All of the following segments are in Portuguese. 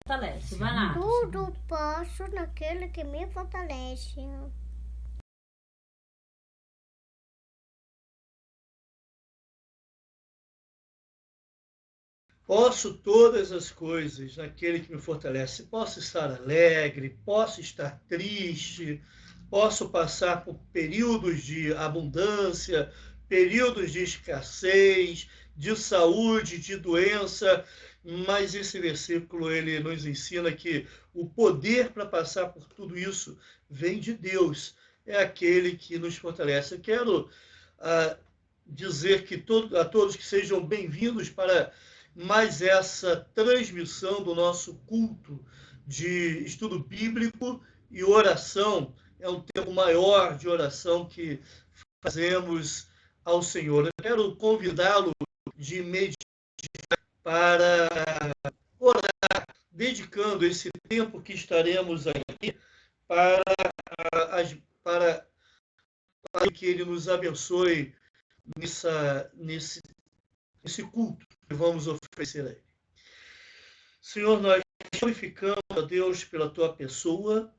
fortalece. Vai lá. Tudo posso naquele que me fortalece. Posso todas as coisas naquele que me fortalece. Posso estar alegre, posso estar triste, posso passar por períodos de abundância, períodos de escassez, de saúde, de doença, mas esse versículo ele nos ensina que o poder para passar por tudo isso vem de Deus, é aquele que nos fortalece. Eu quero dizer que a todos que sejam bem-vindos para mais essa transmissão do nosso culto de estudo bíblico e oração. É um tempo maior de oração que fazemos ao Senhor. Eu quero convidá-lo de imediato para orar, dedicando esse tempo que estaremos aqui para, para que Ele nos abençoe nesse culto que vamos oferecer a Ele. Senhor, nós glorificamos a Deus pela Tua pessoa,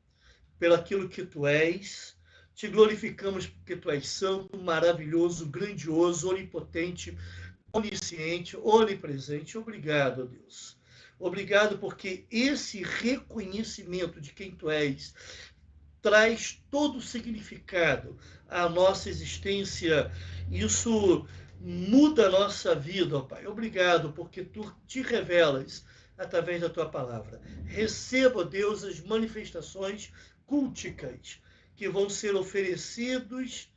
pelo aquilo que Tu és. Te glorificamos porque Tu és santo, maravilhoso, grandioso, onipotente, onisciente, onipresente. Obrigado, Deus. Obrigado porque esse reconhecimento de quem Tu és traz todo o significado à nossa existência. Isso muda a nossa vida, ó Pai. Obrigado porque Tu te revelas através da Tua palavra. Receba, Deus, as manifestações culticas que vão ser oferecidas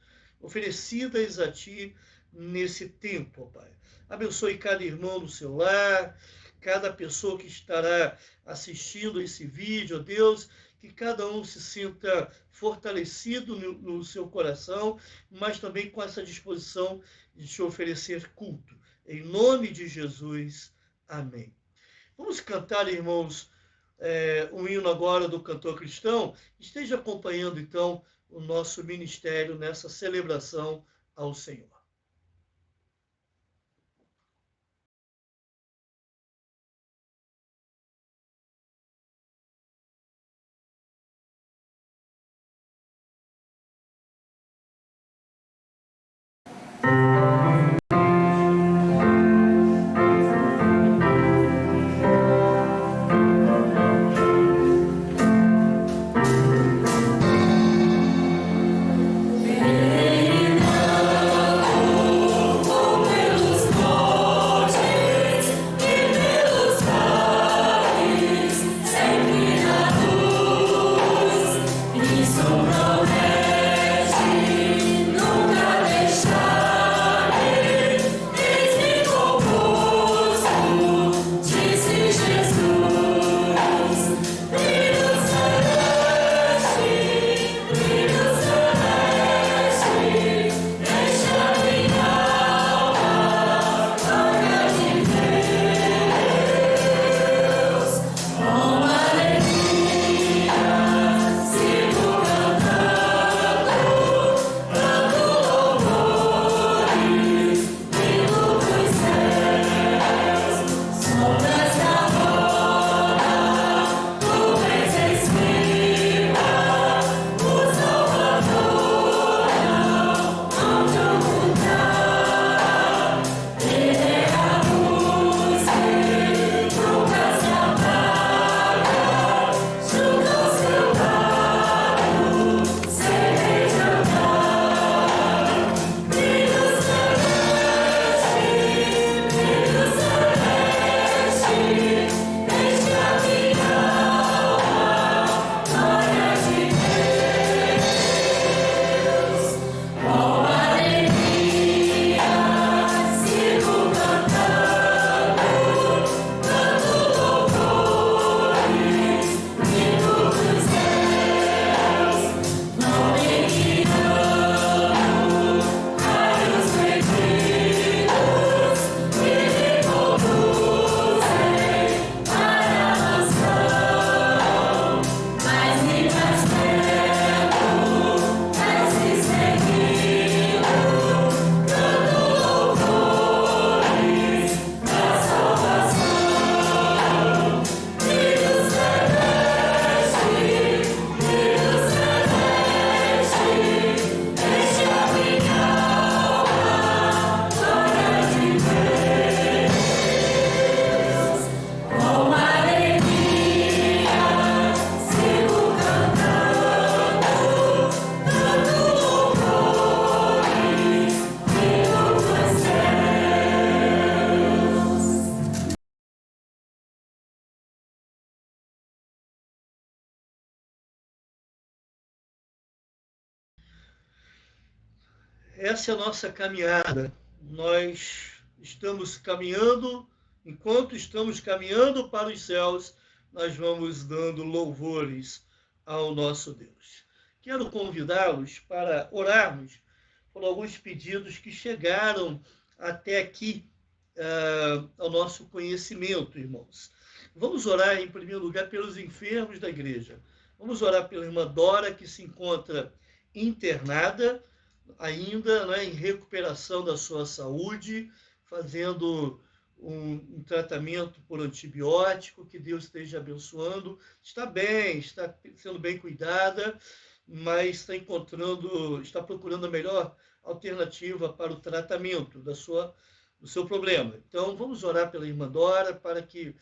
a Ti nesse tempo, ó Pai. Abençoe cada irmão no seu lar, cada pessoa que estará assistindo esse vídeo, ó Deus, que cada um se sinta fortalecido no seu coração, mas também com essa disposição de te oferecer culto. Em nome de Jesus, amém. Vamos cantar, irmãos, um hino agora do cantor cristão. Esteja acompanhando, então, o nosso ministério nessa celebração ao Senhor. Amen. essa é a nossa caminhada. Nós estamos caminhando, enquanto estamos caminhando para os céus, nós vamos dando louvores ao nosso Deus. Quero convidá-los para orarmos por alguns pedidos que chegaram até aqui ao nosso conhecimento, irmãos. Vamos orar, em primeiro lugar, pelos enfermos da igreja. Vamos orar pela irmã Dora, que se encontra internada, ainda, né, em recuperação da sua saúde, fazendo um tratamento por antibiótico, que Deus esteja abençoando. Está bem, está sendo bem cuidada, mas está procurando a melhor alternativa para o tratamento do seu problema. Então, vamos orar pela irmã Dora para que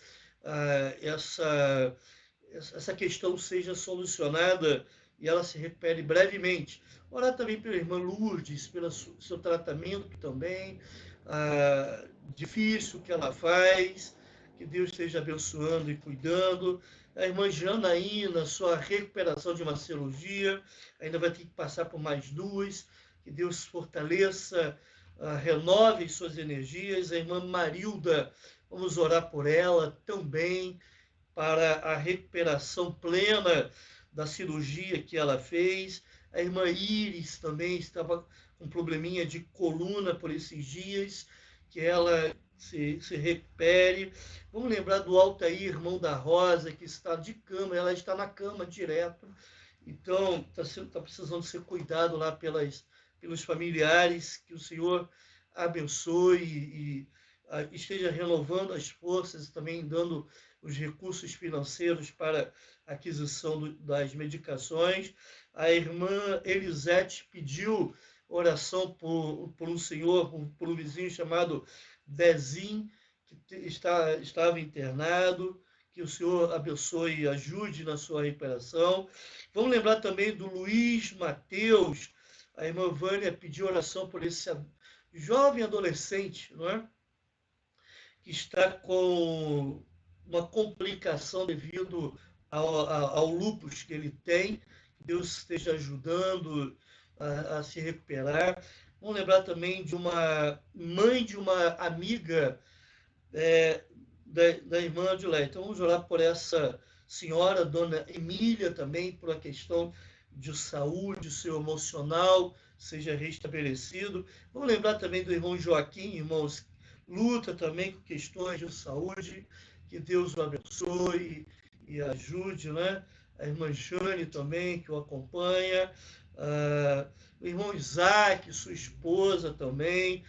essa questão seja solucionada e ela se recupere brevemente. Orar também pela irmã Lourdes, pelo seu tratamento também, difícil que ela faz, que Deus esteja abençoando e cuidando. A irmã Janaína, sua recuperação de uma cirurgia, ainda vai ter que passar por mais duas, que Deus fortaleça, renove suas energias. A irmã Marilda, vamos orar por ela também, para a recuperação plena da cirurgia que ela fez. A irmã Iris também estava com um probleminha de coluna por esses dias, que ela se recupere. Vamos lembrar do Altair, irmão da Rosa, que está de cama, ela está na cama direto, então está precisando ser cuidado lá pelos familiares. Que o Senhor abençoe e esteja renovando as forças, também dando os recursos financeiros para a aquisição das medicações. A irmã Elisete pediu oração por um senhor, por um vizinho chamado Dezim, que estava internado. Que o Senhor abençoe e ajude na sua recuperação. Vamos lembrar também do Luiz Mateus. A irmã Vânia pediu oração por esse jovem adolescente, não é? Que está com uma complicação devido ao lúpus que ele tem. Que Deus esteja ajudando a se recuperar. Vamos lembrar também de uma mãe de uma amiga da irmã Adilé. Então, vamos orar por essa senhora, dona Emília, também, por a questão de saúde, seu emocional seja restabelecido. Vamos lembrar também do irmão Joaquim, irmãos, luta também com questões de saúde. Que Deus o abençoe e ajude, né? A irmã Jane também, que o acompanha. O irmão Isaac, sua esposa também.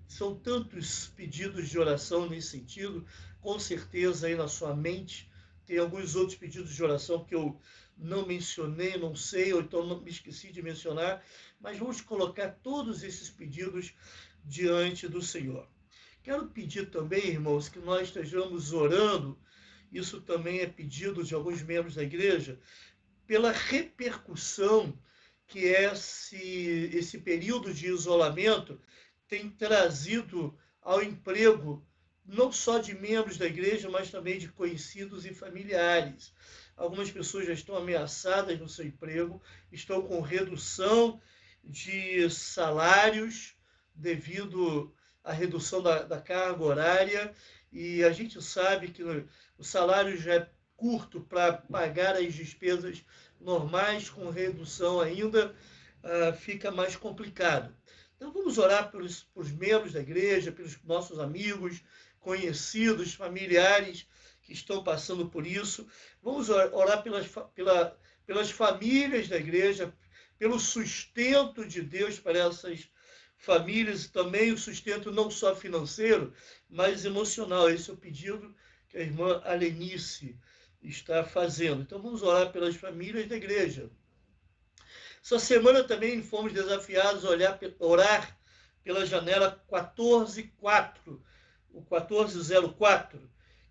São tantos pedidos de oração nesse sentido. Com certeza aí na sua mente tem alguns outros pedidos de oração que eu não mencionei, não sei, ou então não me esqueci de mencionar, mas vamos colocar todos esses pedidos diante do Senhor. Quero pedir também, irmãos, que nós estejamos orando, isso também é pedido de alguns membros da igreja, pela repercussão que esse período de isolamento tem trazido ao emprego, não só de membros da igreja, mas também de conhecidos e familiares. Algumas pessoas já estão ameaçadas no seu emprego, estão com redução de salários devido à redução da carga horária, e a gente sabe que o salário já é curto para pagar as despesas normais, com redução ainda fica mais complicado. Então vamos orar pelos membros da igreja, pelos nossos amigos, conhecidos, familiares que estão passando por isso. Vamos orar pelas famílias da igreja, pelo sustento de Deus para essas famílias, também o sustento não só financeiro, mas emocional. Esse é o pedido que a irmã Alenice está fazendo. Então vamos orar pelas famílias da igreja. Essa semana também fomos desafiados a orar pela janela 1404, o 1404,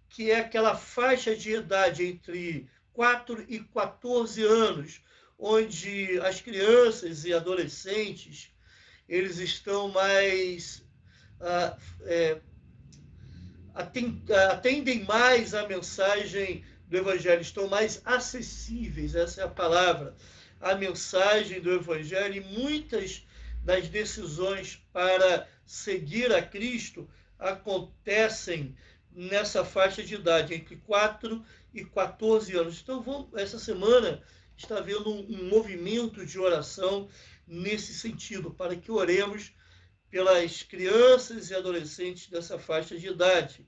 que é aquela faixa de idade entre 4 e 14 anos, onde as crianças e adolescentes eles estão mais atendem mais à mensagem do Evangelho, estão mais acessíveis, essa é a palavra, a mensagem do Evangelho, e muitas das decisões para seguir a Cristo acontecem nessa faixa de idade, entre 4 e 14 anos. Então, essa semana está havendo um movimento de oração nesse sentido, para que oremos pelas crianças e adolescentes dessa faixa de idade.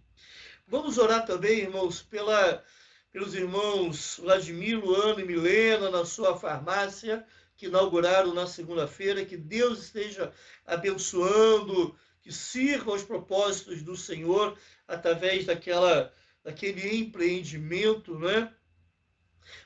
Vamos orar também, irmãos, pelos irmãos Vladimir, Luana e Milena na sua farmácia, que inauguraram na segunda-feira. Que Deus esteja abençoando, que sirva aos propósitos do Senhor através daquele empreendimento, né?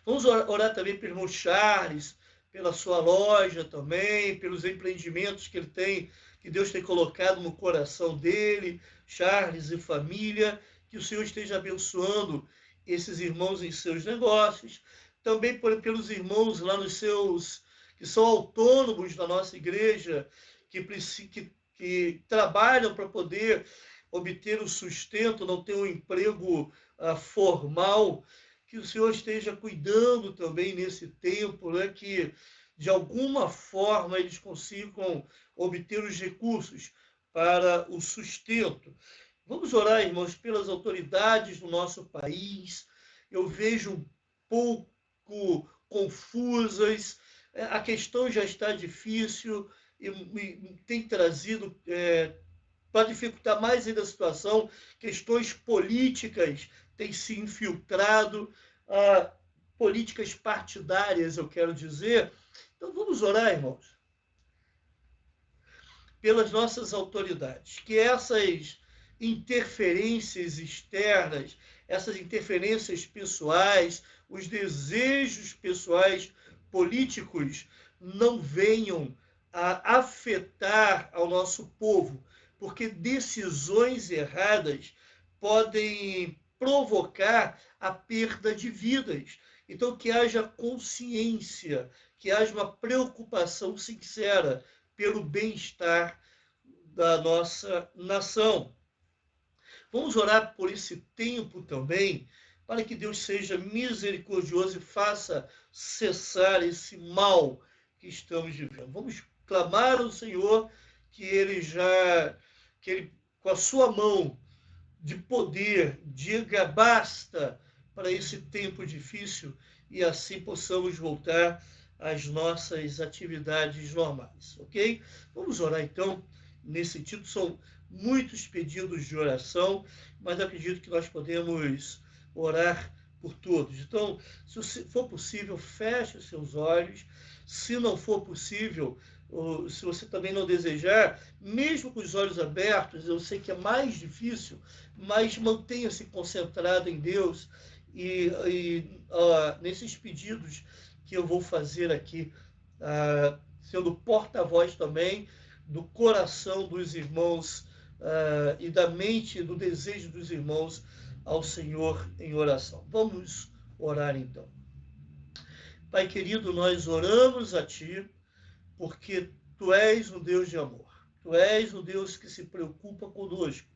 Vamos orar também pelo irmão Charles, pela sua loja também, pelos empreendimentos que ele tem, que Deus tem colocado no coração dele, Charles e família, que o Senhor esteja abençoando esses irmãos em seus negócios, também pelos irmãos lá que são autônomos da nossa igreja, que trabalham para poder obter o sustento, não ter um emprego formal, que o Senhor esteja cuidando também nesse tempo, né, que de alguma forma eles consigam obter os recursos para o sustento. Vamos orar, irmãos, pelas autoridades do nosso país. Eu vejo um pouco confusas, a questão já está difícil e tem trazido, para dificultar mais ainda a situação, questões políticas têm se infiltrado, políticas partidárias, eu quero dizer. Então vamos orar, irmãos, pelas nossas autoridades, que essas interferências externas, essas interferências pessoais, os desejos pessoais políticos não venham a afetar ao nosso povo, porque decisões erradas podem provocar a perda de vidas. Então, que haja consciência, que haja uma preocupação sincera pelo bem-estar da nossa nação. Vamos orar por esse tempo também, para que Deus seja misericordioso e faça cessar esse mal que estamos vivendo. Vamos clamar ao Senhor que Ele, com a sua mão de poder, diga basta para esse tempo difícil e assim possamos voltar às nossas atividades normais, ok? Vamos orar então nesse sentido. São muitos pedidos de oração, mas acredito que nós podemos orar por todos. Então, se for possível, feche os seus olhos. Se não for possível, ou se você também não desejar, mesmo com os olhos abertos, eu sei que é mais difícil, mas mantenha-se concentrado em Deus nesses pedidos que eu vou fazer aqui, sendo porta-voz também do coração dos irmãos e da mente, do desejo dos irmãos ao Senhor em oração. Vamos orar então. Pai querido, nós oramos a Ti, porque Tu és um Deus de amor. Tu és um Deus que se preocupa conosco.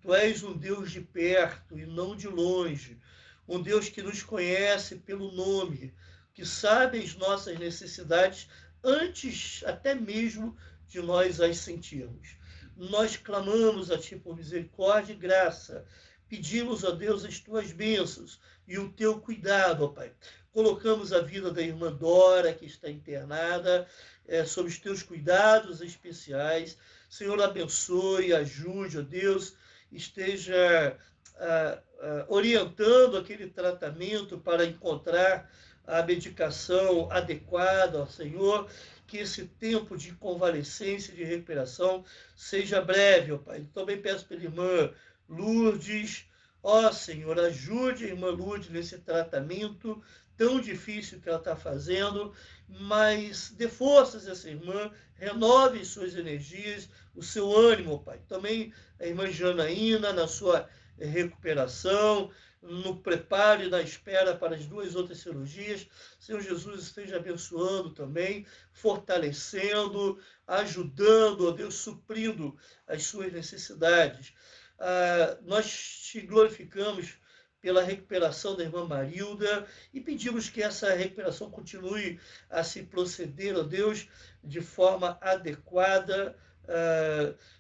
Tu és um Deus de perto e não de longe. Um Deus que nos conhece pelo nome, que sabe as nossas necessidades antes até mesmo de nós as sentirmos. Nós clamamos a Ti por misericórdia e graça. Pedimos a Deus as Tuas bênçãos e o Teu cuidado, ó Pai. Colocamos a vida da irmã Dora, que está internada, sob os Teus cuidados especiais. Senhor, abençoe, ajude, ó Deus, esteja orientando aquele tratamento para encontrar a medicação adequada, ó Senhor, que esse tempo de convalescência, de recuperação, seja breve, ó Pai. Também peço pela irmã Lourdes, ó Senhor, ajude a irmã Lourdes nesse tratamento tão difícil que ela está fazendo, mas dê forças a essa irmã, renove suas energias, o seu ânimo, ó Pai. Também a irmã Janaína, na sua recuperação, no preparo e na espera para as 2 outras cirurgias. Senhor Jesus, esteja abençoando também, fortalecendo, ajudando, ó Deus, suprindo as suas necessidades. Nós te glorificamos pela recuperação da irmã Marilda, e pedimos que essa recuperação continue a se proceder, ó Deus, de forma adequada,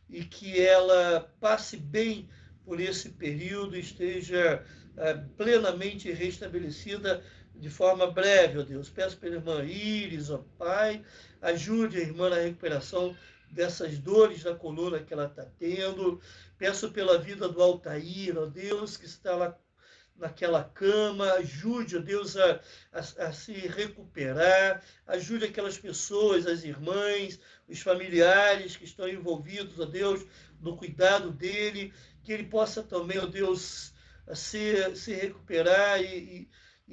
e que ela passe bem por esse período, esteja plenamente restabelecida de forma breve, ó Deus. Peço pela irmã Iris, ó Pai, ajude a irmã na recuperação dessas dores na coluna que ela está tendo. Peço pela vida do Altair, ó Deus, que está lá naquela cama, ajude, ó Deus, a se recuperar, ajude aquelas pessoas, as irmãs, os familiares que estão envolvidos, ó Deus, no cuidado dele, que ele possa também, ó Deus, se recuperar e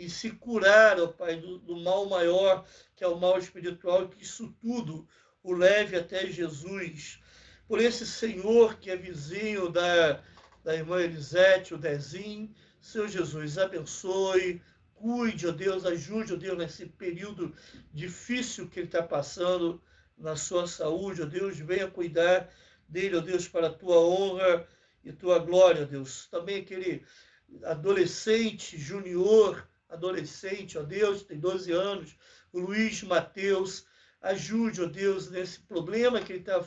se curar, ó Pai, do mal maior, que é o mal espiritual, e que isso tudo o leve até Jesus. Por esse senhor que é vizinho da irmã Elisete, o Dezinho, Senhor Jesus, abençoe, cuide, ó Deus, ajude, ó Deus, nesse período difícil que ele está passando na sua saúde, ó Deus, venha cuidar dele, ó Deus, para a tua honra e tua glória, ó Deus. Também aquele adolescente, junior, adolescente, ó Deus, tem 12 anos, o Luiz Mateus, ajude, ó Deus, nesse problema que ele está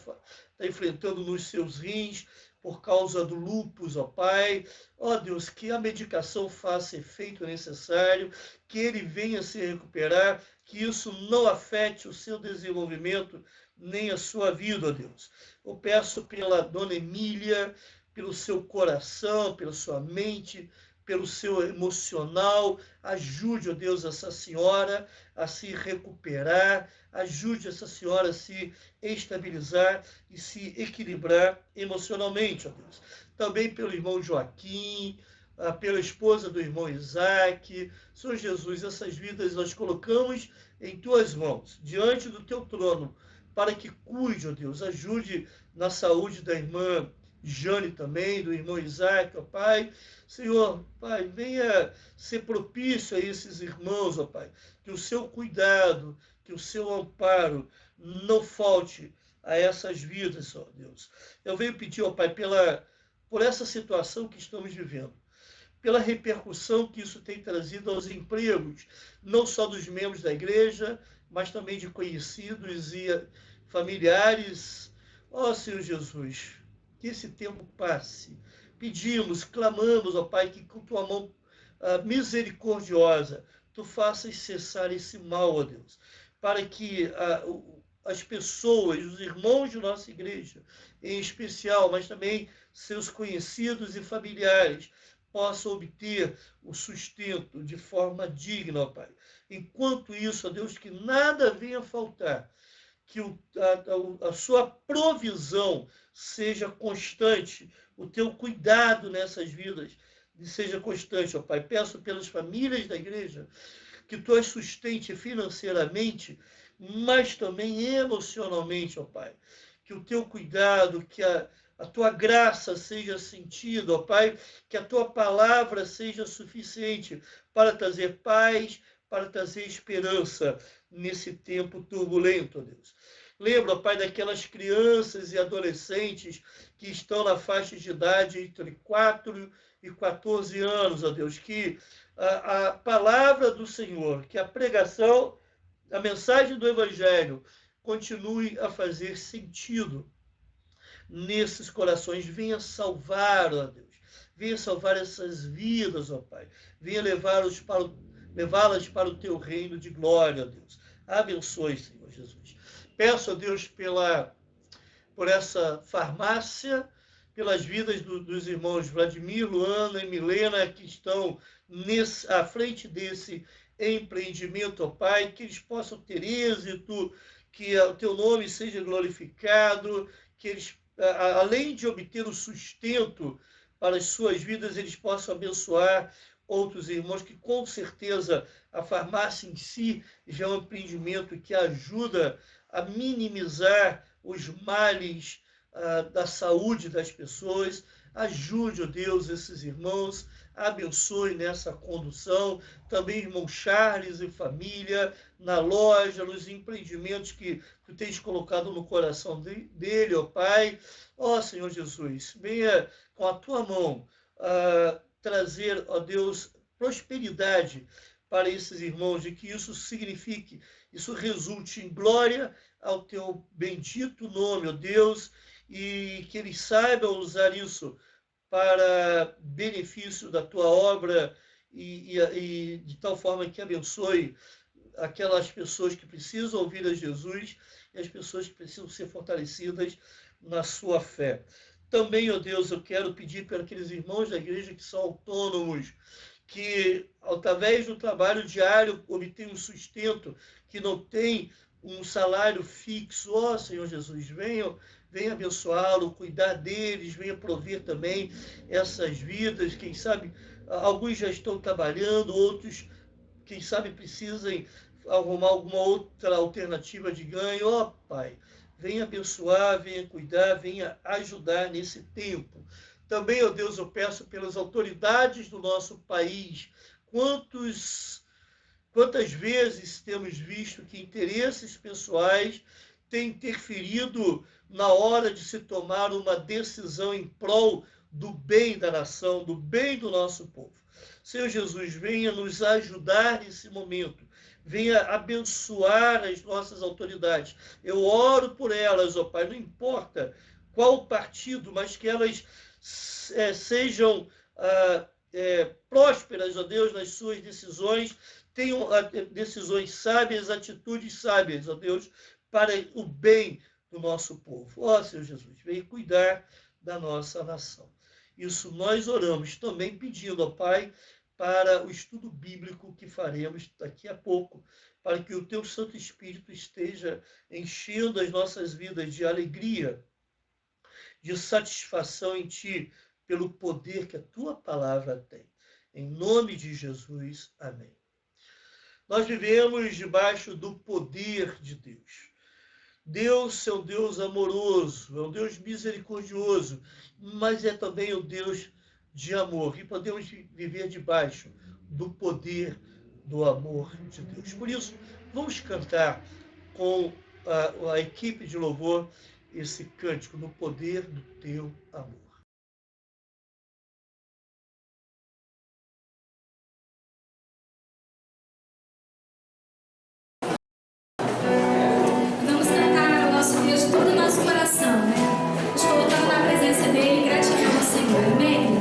enfrentando nos seus rins, por causa do lúpus, ó Pai. Ó Deus, que a medicação faça efeito necessário, que ele venha se recuperar, que isso não afete o seu desenvolvimento, nem a sua vida, ó Deus. Eu peço pela dona Emília, pelo seu coração, pela sua mente, pelo seu emocional, ajude, ó Deus, essa senhora a se recuperar, ajude essa senhora a se estabilizar e se equilibrar emocionalmente, ó Deus. Também pelo irmão Joaquim, pela esposa do irmão Isaac. Senhor Jesus, essas vidas nós colocamos em tuas mãos, diante do teu trono, para que cuide, ó Deus, ajude na saúde da irmã Jane também, do irmão Isaac, ó Pai. Senhor, Pai, venha ser propício a esses irmãos, ó Pai, que o seu cuidado, que o seu amparo não falte a essas vidas, ó Deus. Eu venho pedir, ó Pai, por essa situação que estamos vivendo, pela repercussão que isso tem trazido aos empregos, não só dos membros da igreja, mas também de conhecidos e familiares. Ó Senhor Jesus, que esse tempo passe. Pedimos, clamamos, ó Pai, que com tua mão misericordiosa tu faças cessar esse mal, ó Deus, para que as pessoas, os irmãos de nossa igreja, em especial, mas também seus conhecidos e familiares, possam obter o sustento de forma digna, ó Pai. Enquanto isso, ó Deus, que nada venha faltar, que a sua provisão seja constante, o teu cuidado nessas vidas seja constante, ó Pai. Peço pelas famílias da igreja que tu as sustente financeiramente, mas também emocionalmente, ó Pai. Que o teu cuidado, que a tua graça seja sentida, ó Pai, que a tua palavra seja suficiente para trazer paz, para trazer esperança nesse tempo turbulento, ó Deus. Lembra, Pai, daquelas crianças e adolescentes que estão na faixa de idade entre 4 e 14 anos, ó Deus, que a palavra do Senhor, que a pregação, a mensagem do Evangelho continue a fazer sentido nesses corações. Venha salvar, ó Deus, venha salvar essas vidas, ó Pai, venha levá-las para o teu reino de glória, ó Deus. Abençoe, Senhor Jesus. Peço a Deus por essa farmácia, pelas vidas dos irmãos Vladimir, Luana e Milena, que estão à frente desse empreendimento, ó Pai, que eles possam ter êxito, que o teu nome seja glorificado, que eles, além de obter o sustento para as suas vidas, eles possam abençoar outros irmãos, que com certeza a farmácia em si já é um empreendimento que ajuda a minimizar os males da saúde das pessoas. Ajude, ó Deus, esses irmãos, abençoe nessa condução, também irmão Charles e família, na loja, nos empreendimentos que tu tens colocado no coração dele, ó Pai. Ó Senhor Jesus, venha com a tua mão trazer, ó Deus, prosperidade para esses irmãos, e que isso signifique, isso resulte em glória ao teu bendito nome, ó Deus, e que eles saibam usar isso para benefício da tua obra e de tal forma que abençoe aquelas pessoas que precisam ouvir a Jesus e as pessoas que precisam ser fortalecidas na sua fé. Também, ó Deus, eu quero pedir para aqueles irmãos da igreja que são autônomos, que, através do trabalho diário, obtêm um sustento, que não tem um salário fixo. Ó Senhor Jesus, venha abençoá-lo, cuidar deles, venha prover também essas vidas. Quem sabe, alguns já estão trabalhando, outros, quem sabe, precisem arrumar alguma outra alternativa de ganho. Ó Pai, venha abençoar, venha cuidar, venha ajudar nesse tempo. Também, ó Deus, eu peço pelas autoridades do nosso país. Quantas vezes temos visto que interesses pessoais têm interferido na hora de se tomar uma decisão em prol do bem da nação, do bem do nosso povo. Senhor Jesus, venha nos ajudar nesse momento. Venha abençoar as nossas autoridades. Eu oro por elas, ó Pai, não importa qual partido, mas que elas sejam prósperas, ó Deus, nas suas decisões, tenham decisões sábias, atitudes sábias, ó Deus, para o bem do nosso povo. Ó Senhor Jesus, venha cuidar da nossa nação. Isso nós oramos também pedindo, ó Pai, para o estudo bíblico que faremos daqui a pouco, para que o teu Santo Espírito esteja enchendo as nossas vidas de alegria, de satisfação em Ti, pelo poder que a Tua palavra tem. Em nome de Jesus, amém. Nós vivemos debaixo do poder de Deus. Deus é um Deus amoroso, é um Deus misericordioso, mas é também um Deus de amor. E podemos viver debaixo do poder do amor de Deus. Por isso, vamos cantar com a equipe de louvor esse cântico, no poder do teu amor. Vamos cantar ao nosso Deus de todo o nosso coração, né? Nos colocando na presença dele, gratidão ao Senhor. Amém?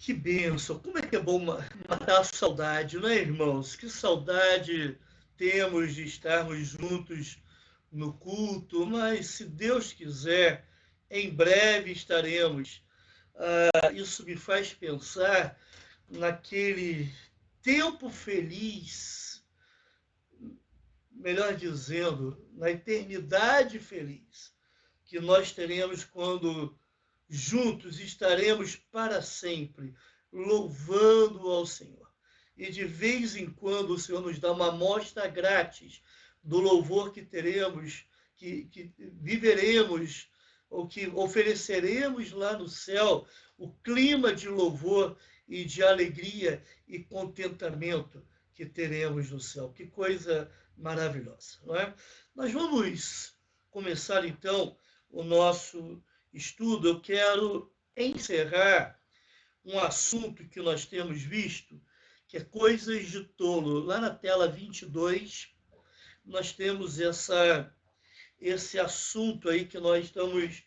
Que bênção! Como é que é bom matar a saudade, não é, irmãos? Que saudade temos de estarmos juntos no culto, mas se Deus quiser, em breve estaremos. Isso me faz pensar naquele tempo feliz, melhor dizendo, na eternidade feliz, que nós teremos quando juntos estaremos para sempre louvando ao Senhor. E de vez em quando o Senhor nos dá uma amostra grátis do louvor que teremos, que viveremos, ou que ofereceremos lá no céu, o clima de louvor e de alegria e contentamento que teremos no céu. Que coisa maravilhosa, não é? Nós vamos começar então o nosso estudo. Eu quero encerrar um assunto que nós temos visto, que é coisas de tolo. Lá na tela 22, nós temos esse assunto aí que nós estamos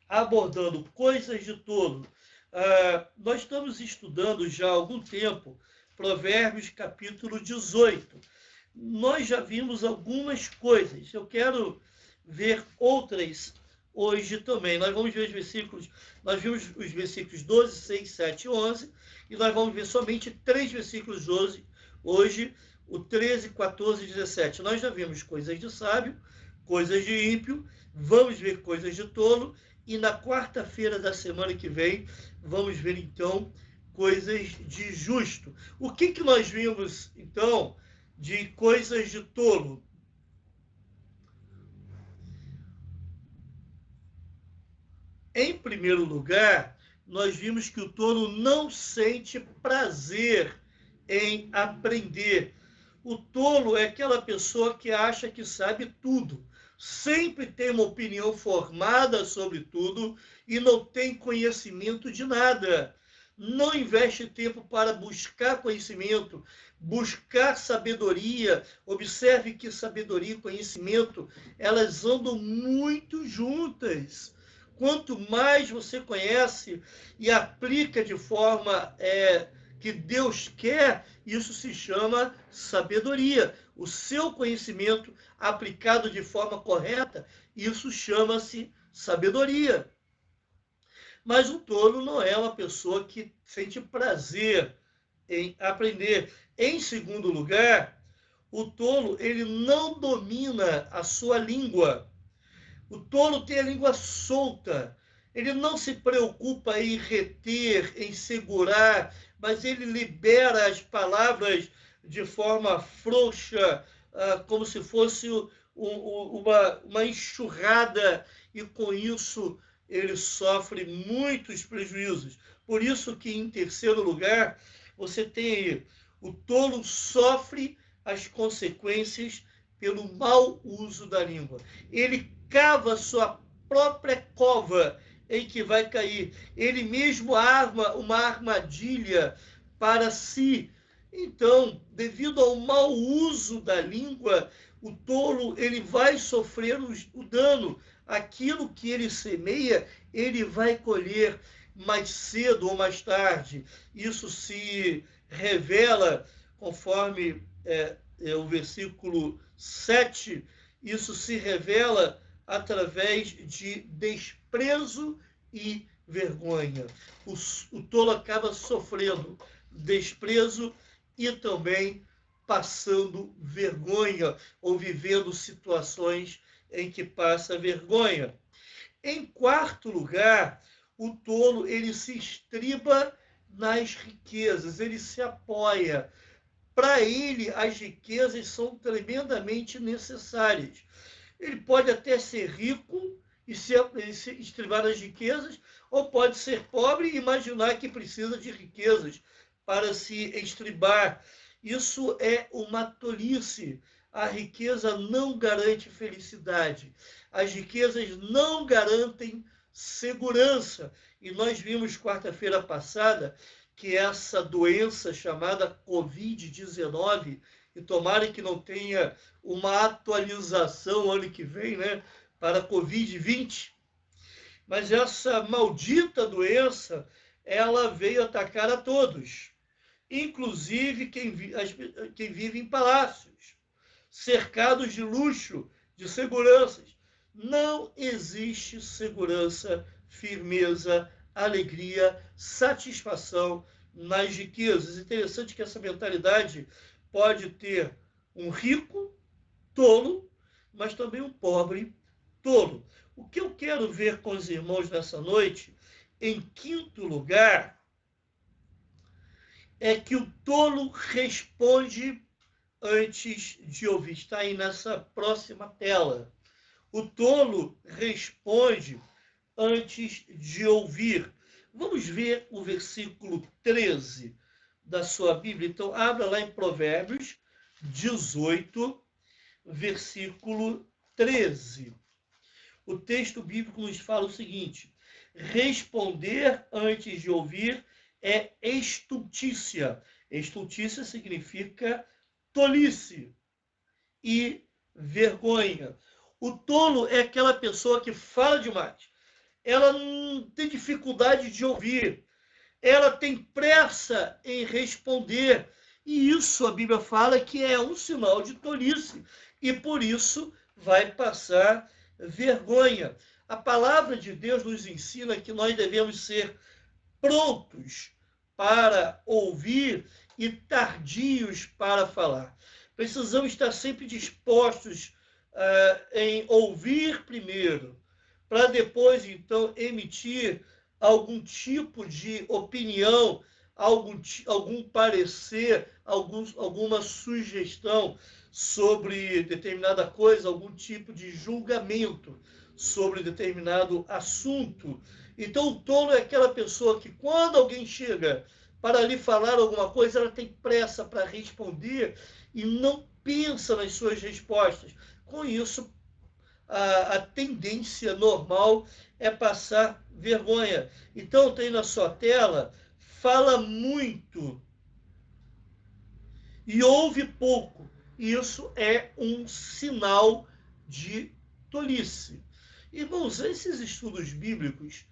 abordando, coisas de tolo. Nós estamos estudando já há algum tempo Provérbios capítulo 18. Nós já vimos algumas coisas. Eu quero ver outras hoje também. Nós vamos ver os versículos, nós vimos os versículos 12, 6, 7 e 11, e nós vamos ver somente 3 versículos hoje, o 13, 14 e 17. Nós já vimos coisas de sábio, coisas de ímpio, vamos ver coisas de tolo, e na quarta-feira da semana que vem, vamos ver então coisas de justo. O que nós vimos então de coisas de tolo? Em primeiro lugar, nós vimos que o tolo não sente prazer em aprender. O tolo é aquela pessoa que acha que sabe tudo, sempre tem uma opinião formada sobre tudo e não tem conhecimento de nada. Não investe tempo para buscar conhecimento, buscar sabedoria. Observe que sabedoria e conhecimento, elas andam muito juntas. Quanto mais você conhece e aplica de forma que Deus quer, isso se chama sabedoria. O seu conhecimento aplicado de forma correta, isso chama-se sabedoria. Mas o tolo não é uma pessoa que sente prazer em aprender. Em segundo lugar, o tolo ele não domina a sua língua. O tolo tem a língua solta. Ele não se preocupa em reter, em segurar, mas ele libera as palavras de forma frouxa, como se fosse uma enxurrada, e com isso ele sofre muitos prejuízos. Por isso que, em terceiro lugar, você tem o tolo sofre as consequências pelo mau uso da língua. Ele cava sua própria cova em que vai cair. Ele mesmo arma uma armadilha para si. Então, devido ao mau uso da língua, o tolo ele vai sofrer o dano. Aquilo que ele semeia, ele vai colher mais cedo ou mais tarde. Isso se revela, conforme o versículo 7, isso se revela através de desprezo e vergonha. O tolo acaba sofrendo desprezo e também passando vergonha, ou vivendo situações em que passa vergonha. Em quarto lugar, o tolo ele se estriba nas riquezas, ele se apoia. Para ele, as riquezas são tremendamente necessárias. Ele pode até ser rico e se estribar nas riquezas, ou pode ser pobre e imaginar que precisa de riquezas para se estribar. Isso é uma tolice. A riqueza não garante felicidade. As riquezas não garantem segurança. E nós vimos quarta-feira passada que essa doença chamada Covid-19, e tomara que não tenha uma atualização ano que vem, né, para Covid-20, mas essa maldita doença, ela veio atacar a todos, inclusive quem vive em palácios, cercados de luxo, de seguranças. Não existe segurança, firmeza, alegria, satisfação nas riquezas. Interessante que essa mentalidade pode ter um rico tolo, mas também um pobre tolo. O que eu quero ver com os irmãos nessa noite, em quinto lugar, é que o tolo responde antes de ouvir. Está aí nessa próxima tela. O tolo responde antes de ouvir. Vamos ver o versículo 13 da sua Bíblia. Então, abra lá em Provérbios 18, versículo 13. O texto bíblico nos fala o seguinte: responder antes de ouvir é estultícia. Estultícia significa tolice e vergonha. O tolo é aquela pessoa que fala demais. Ela não tem dificuldade de ouvir. Ela tem pressa em responder. E isso a Bíblia fala que é um sinal de tolice. E por isso vai passar vergonha. A palavra de Deus nos ensina que nós devemos ser prontos para ouvir e tardios para falar. Precisamos estar sempre dispostos em ouvir primeiro, para depois, então, emitir algum tipo de opinião, algum parecer, alguma sugestão sobre determinada coisa, algum tipo de julgamento sobre determinado assunto. Então, o tolo é aquela pessoa que, quando alguém chega para lhe falar alguma coisa, ela tem pressa para responder e não pensa nas suas respostas. Com isso, a tendência normal é passar vergonha. Então, tem na sua tela, fala muito e ouve pouco. Isso é um sinal de tolice. Irmãos, esses estudos bíblicos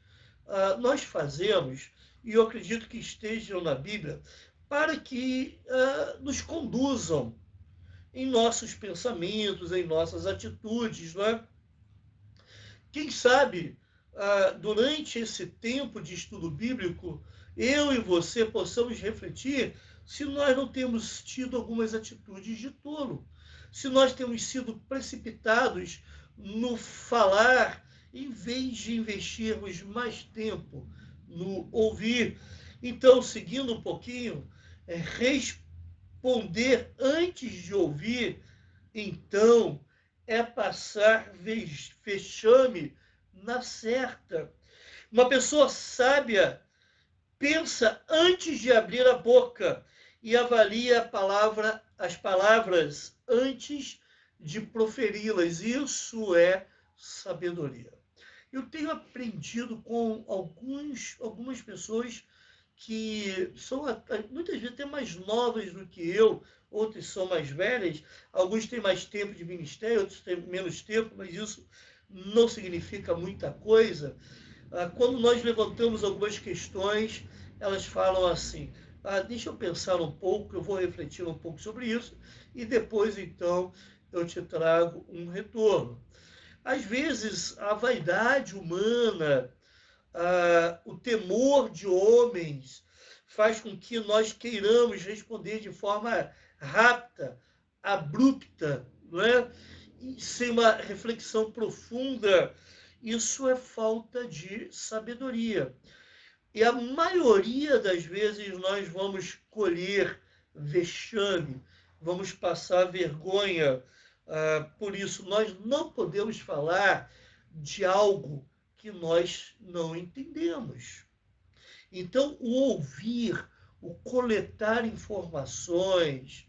nós fazemos, e eu acredito que estejam na Bíblia, para que nos conduzam em nossos pensamentos, em nossas atitudes, não é? Quem sabe, durante esse tempo de estudo bíblico, eu e você possamos refletir se nós não temos tido algumas atitudes de tolo, se nós temos sido precipitados no falar, em vez de investirmos mais tempo no ouvir. Então, seguindo um pouquinho, responder antes de ouvir, então, é passar vexame na certa. Uma pessoa sábia pensa antes de abrir a boca e avalia as palavras antes de proferi-las. Isso é sabedoria. Eu tenho aprendido com algumas pessoas que são muitas vezes até mais novas do que eu, outras são mais velhas, alguns têm mais tempo de ministério, outros têm menos tempo, mas isso não significa muita coisa. Quando nós levantamos algumas questões, elas falam assim: deixa eu pensar um pouco, eu vou refletir um pouco sobre isso, e depois, então, eu te trago um retorno. Às vezes, a vaidade humana, o temor de homens, faz com que nós queiramos responder de forma rápida, abrupta, não é? E sem uma reflexão profunda. Isso é falta de sabedoria. E a maioria das vezes nós vamos colher vexame, vamos passar vergonha. Por isso, nós não podemos falar de algo que nós não entendemos. Então, o ouvir, o coletar informações,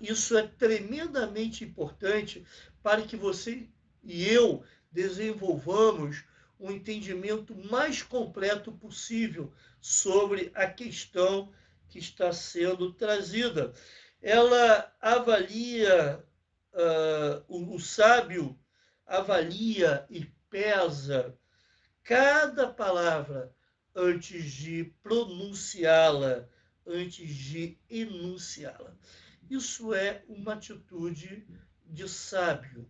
isso é tremendamente importante para que você e eu desenvolvamos um entendimento mais completo possível sobre a questão que está sendo trazida. Ela avalia, o sábio avalia e pesa cada palavra antes de pronunciá-la, antes de enunciá-la. Isso é uma atitude de sábio.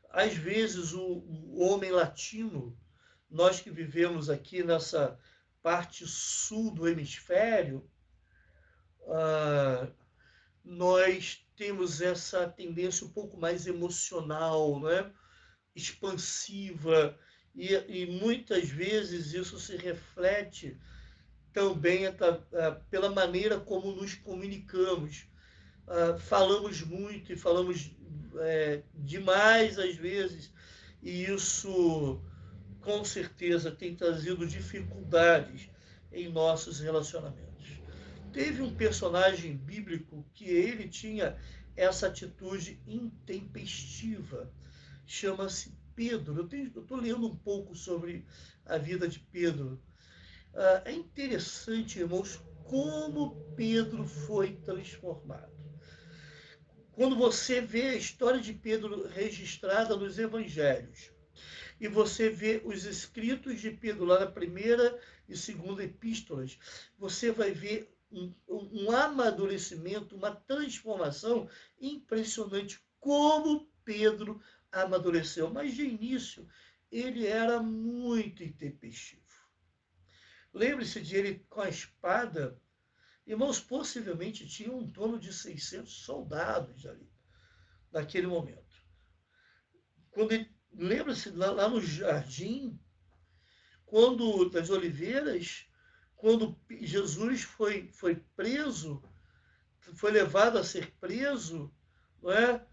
Às vezes, o homem latino, nós que vivemos aqui nessa parte sul do hemisfério, nós temos essa tendência um pouco mais emocional, né? Expansiva, e muitas vezes isso se reflete também pela maneira como nos comunicamos. Falamos muito e falamos demais às vezes, e isso com certeza tem trazido dificuldades em nossos relacionamentos. Teve um personagem bíblico que ele tinha essa atitude intempestiva, chama-se Pedro. Eu estou lendo um pouco sobre a vida de Pedro. É interessante, irmãos, como Pedro foi transformado. Quando você vê a história de Pedro registrada nos evangelhos, e você vê os escritos de Pedro lá na primeira e segunda epístolas, você vai ver um amadurecimento, uma transformação impressionante, como Pedro amadureceu. Mas de início, ele era muito intempestivo. Lembre-se de ele com a espada. Irmãos, possivelmente tinham em torno de 600 soldados ali, naquele momento. Lembra-se lá no jardim, quando das oliveiras, quando Jesus foi preso, foi levado a ser preso, não é?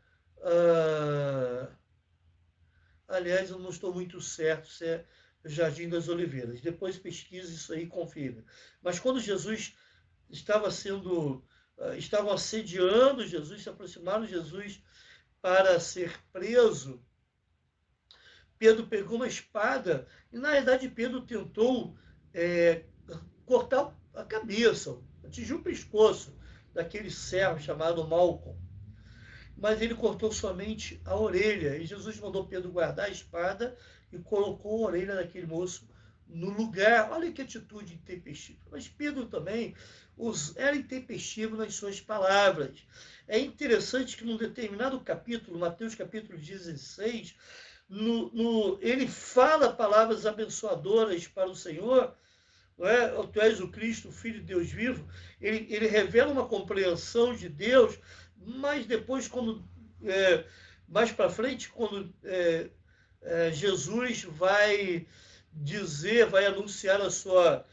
Aliás, eu não estou muito certo se é Jardim das Oliveiras. Depois pesquise isso aí e confirme. Mas quando Jesus estavam assediando Jesus, se aproximaram de Jesus para ser preso, Pedro pegou uma espada e, na verdade, Pedro tentou cortar a cabeça, atingir o pescoço daquele servo chamado Malco. Mas ele cortou somente a orelha. E Jesus mandou Pedro guardar a espada e colocou a orelha daquele moço no lugar. Olha que atitude intempestiva. Mas Pedro também era intempestivo nas suas palavras. É interessante que num determinado capítulo, Mateus capítulo 16, ele fala palavras abençoadoras para o Senhor, não é? Tu és o Cristo, o Filho de Deus vivo. Ele revela uma compreensão de Deus, mas depois, mais para frente, quando Jesus vai anunciar a sua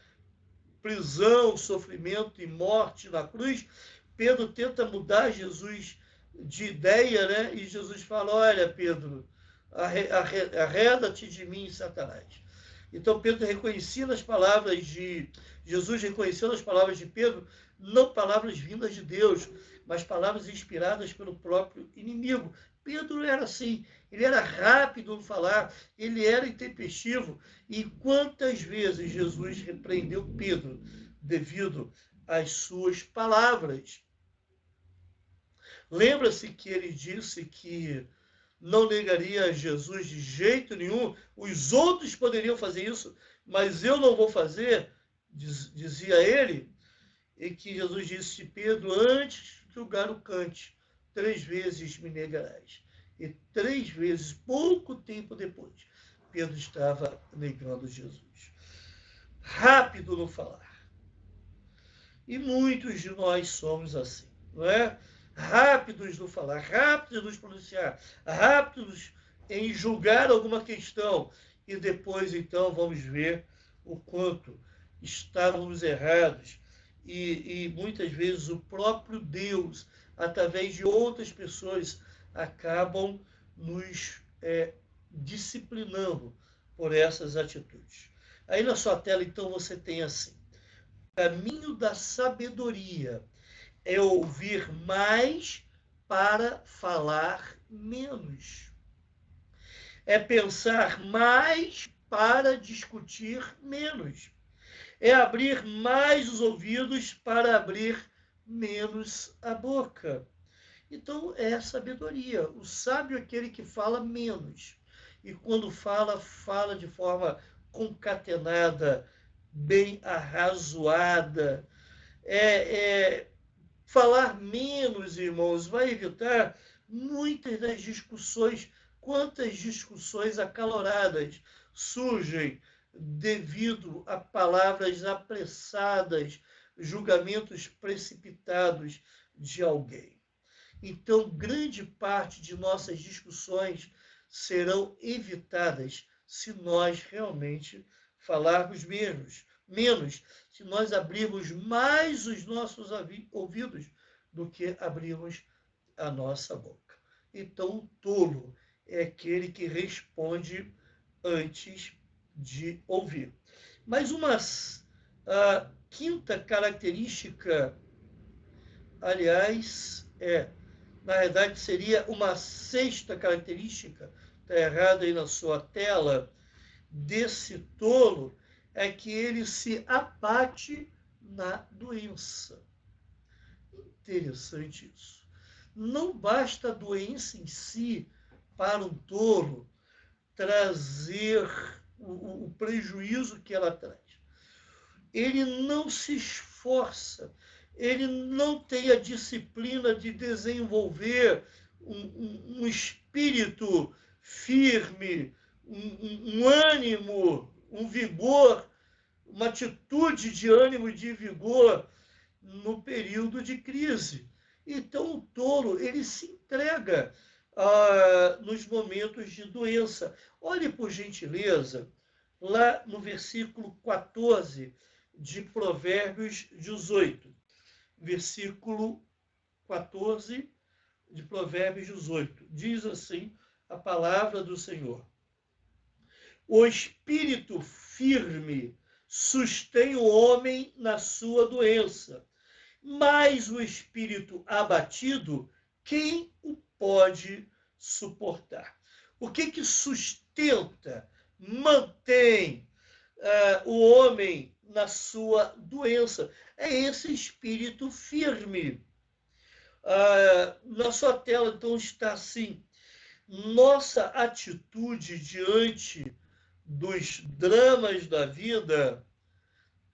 prisão, sofrimento e morte na cruz, Pedro tenta mudar Jesus de ideia, né? E Jesus fala: olha, Pedro, arreda-te de mim, Satanás. Então Pedro reconhecia nas palavras de Jesus, reconheceu nas palavras de Pedro, não palavras vindas de Deus, mas palavras inspiradas pelo próprio inimigo. Pedro era assim, ele era rápido no falar, ele era intempestivo. E quantas vezes Jesus repreendeu Pedro devido às suas palavras? Lembra-se que ele disse que não negaria a Jesus de jeito nenhum, os outros poderiam fazer isso, mas eu não vou fazer, dizia ele, e que Jesus disse: Pedro, antes que o galo cante, 3 vezes me negarás. E 3 vezes, pouco tempo depois, Pedro estava negando Jesus. Rápido no falar. E muitos de nós somos assim, não é? Rápidos no falar, rápidos nos pronunciar, rápidos em julgar alguma questão. E depois, então, vamos ver o quanto estávamos errados. E muitas vezes o próprio Deus, através de outras pessoas, acabam nos disciplinando por essas atitudes. Aí na sua tela, então, você tem assim: o caminho da sabedoria é ouvir mais para falar menos. É pensar mais para discutir menos. É abrir mais os ouvidos para abrir menos a boca. Então, é a sabedoria. O sábio é aquele que fala menos. E quando fala, fala de forma concatenada, bem arrazoada. Falar menos, irmãos, vai evitar muitas das discussões. Quantas discussões acaloradas surgem devido a palavras apressadas, julgamentos precipitados de alguém. Então, grande parte de nossas discussões serão evitadas se nós realmente falarmos menos, se nós abrirmos mais os nossos ouvidos do que abrirmos a nossa boca. Então, o tolo é aquele que responde antes de ouvir. Mas uma quinta característica, aliás, na verdade seria uma sexta característica, está errado aí na sua tela, desse tolo, é que ele se abate na doença. Interessante isso. Não basta a doença em si para um tolo trazer o prejuízo que ela traz. Ele não se esforça, ele não tem a disciplina de desenvolver um espírito firme, um ânimo, um vigor, uma atitude de ânimo e de vigor no período de crise. Então, o tolo, ele se entrega nos momentos de doença. Olhe, por gentileza, lá no versículo 14 de Provérbios 18. Versículo 14 de Provérbios 18. Diz assim a palavra do Senhor: o espírito firme sustém o homem na sua doença, mas o espírito abatido, quem o pode suportar? O que sustenta, mantém o homem na sua doença? É esse espírito firme. Na sua tela, então, está assim: nossa atitude diante dos dramas da vida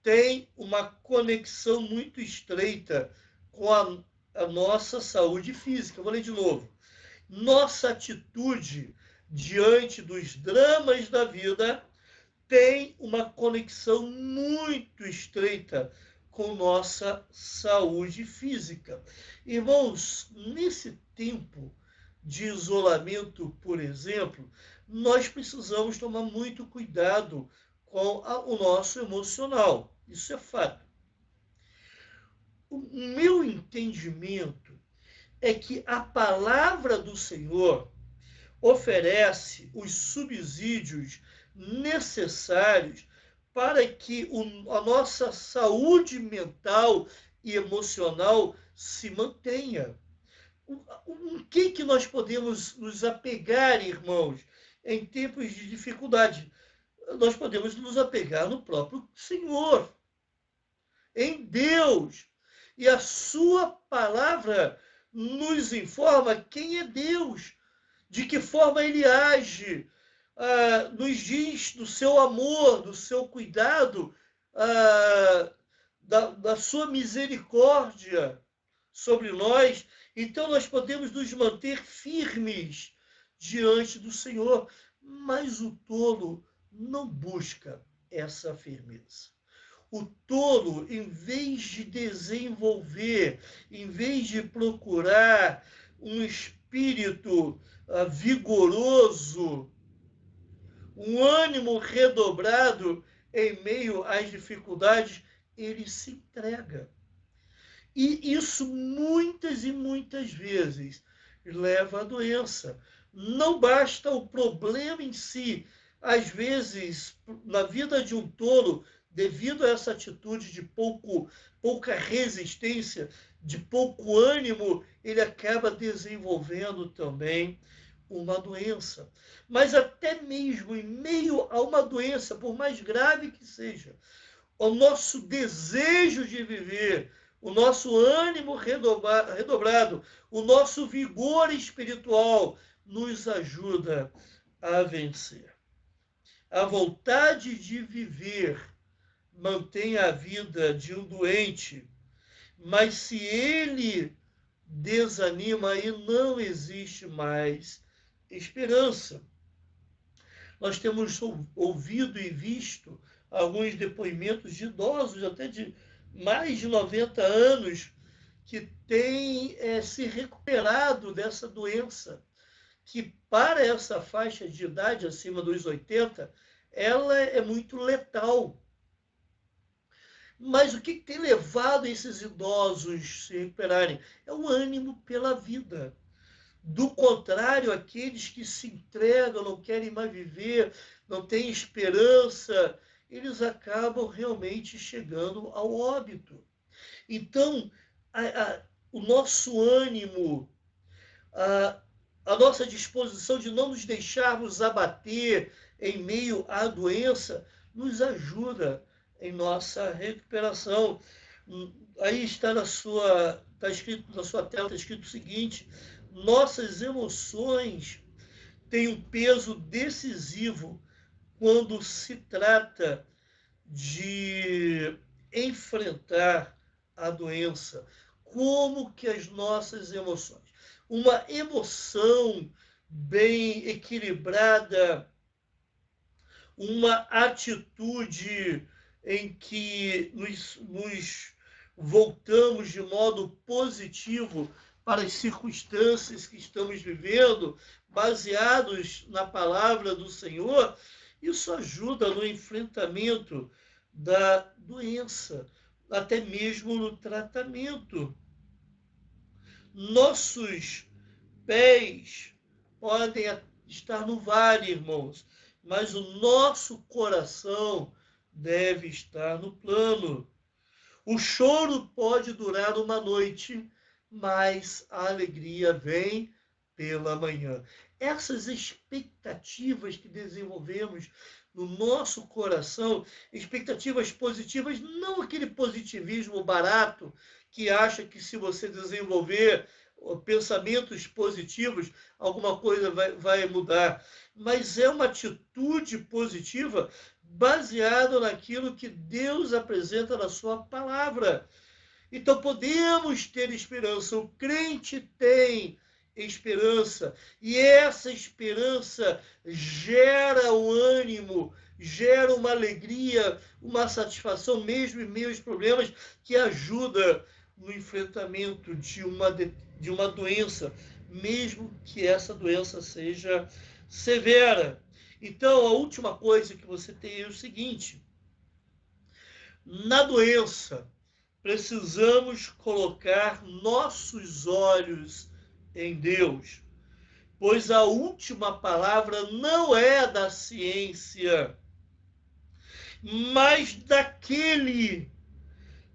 tem uma conexão muito estreita com a nossa saúde física. Eu vou ler de novo. Nossa atitude diante dos dramas da vida tem uma conexão muito estreita com nossa saúde física. Irmãos, nesse tempo de isolamento, por exemplo, nós precisamos tomar muito cuidado com o nosso emocional. Isso é fato. O meu entendimento é que a palavra do Senhor oferece os subsídios necessários para que a nossa saúde mental e emocional se mantenha. O que nós podemos nos apegar, irmãos, em tempos de dificuldade? Nós podemos nos apegar no próprio Senhor, em Deus. E a sua palavra nos informa quem é Deus, de que forma ele age, nos diz do seu amor, do seu cuidado, da sua misericórdia sobre nós. Então nós podemos nos manter firmes diante do Senhor, mas o tolo não busca essa firmeza. O tolo, em vez de desenvolver, em vez de procurar um espírito vigoroso, um ânimo redobrado em meio às dificuldades, ele se entrega. E isso muitas e muitas vezes leva à doença. Não basta o problema em si. Às vezes, na vida de um tolo, devido a essa atitude de pouca resistência, de pouco ânimo, ele acaba desenvolvendo também uma doença. Mas até mesmo em meio a uma doença, por mais grave que seja, o nosso desejo de viver, o nosso ânimo redobrado, o nosso vigor espiritual nos ajuda a vencer. a vontade de viver mantém a vida de um doente, mas se ele desanima, aí não existe mais esperança. Nós temos ouvido e visto alguns depoimentos de idosos, até de mais de 90 anos, que têm se recuperado dessa doença, que para essa faixa de idade, acima dos 80, ela é muito letal. Mas o que tem levado esses idosos a se recuperarem? É o ânimo pela vida. Do contrário, aqueles que se entregam, não querem mais viver, não têm esperança, eles acabam realmente chegando ao óbito. Então, o nosso ânimo, a, a nossa disposição de não nos deixarmos abater em meio à doença, nos ajuda em nossa recuperação. Aí está está escrito na sua tela, está escrito o seguinte: nossas emoções têm um peso decisivo quando se trata de enfrentar a doença. Como que as nossas emoções, uma emoção bem equilibrada, uma atitude em que nos voltamos de modo positivo para as circunstâncias que estamos vivendo, baseados na palavra do Senhor, isso ajuda no enfrentamento da doença, até mesmo no tratamento. Nossos pés podem estar no vale, irmãos, mas o nosso coração deve estar no plano. O choro pode durar uma noite, mas a alegria vem pela manhã. Essas expectativas que desenvolvemos no nosso coração, expectativas positivas, não aquele positivismo barato que acha que se você desenvolver pensamentos positivos, alguma coisa vai mudar. Mas é uma atitude positiva baseada naquilo que Deus apresenta na sua palavra. Então podemos ter esperança. O crente tem esperança. E essa esperança gera um ânimo, gera uma alegria, uma satisfação, mesmo em meio aos problemas, que ajuda no enfrentamento de uma doença, mesmo que essa doença seja severa. Então, a última coisa que você tem é o seguinte: na doença, precisamos colocar nossos olhos em Deus, pois a última palavra não é da ciência, mas daquele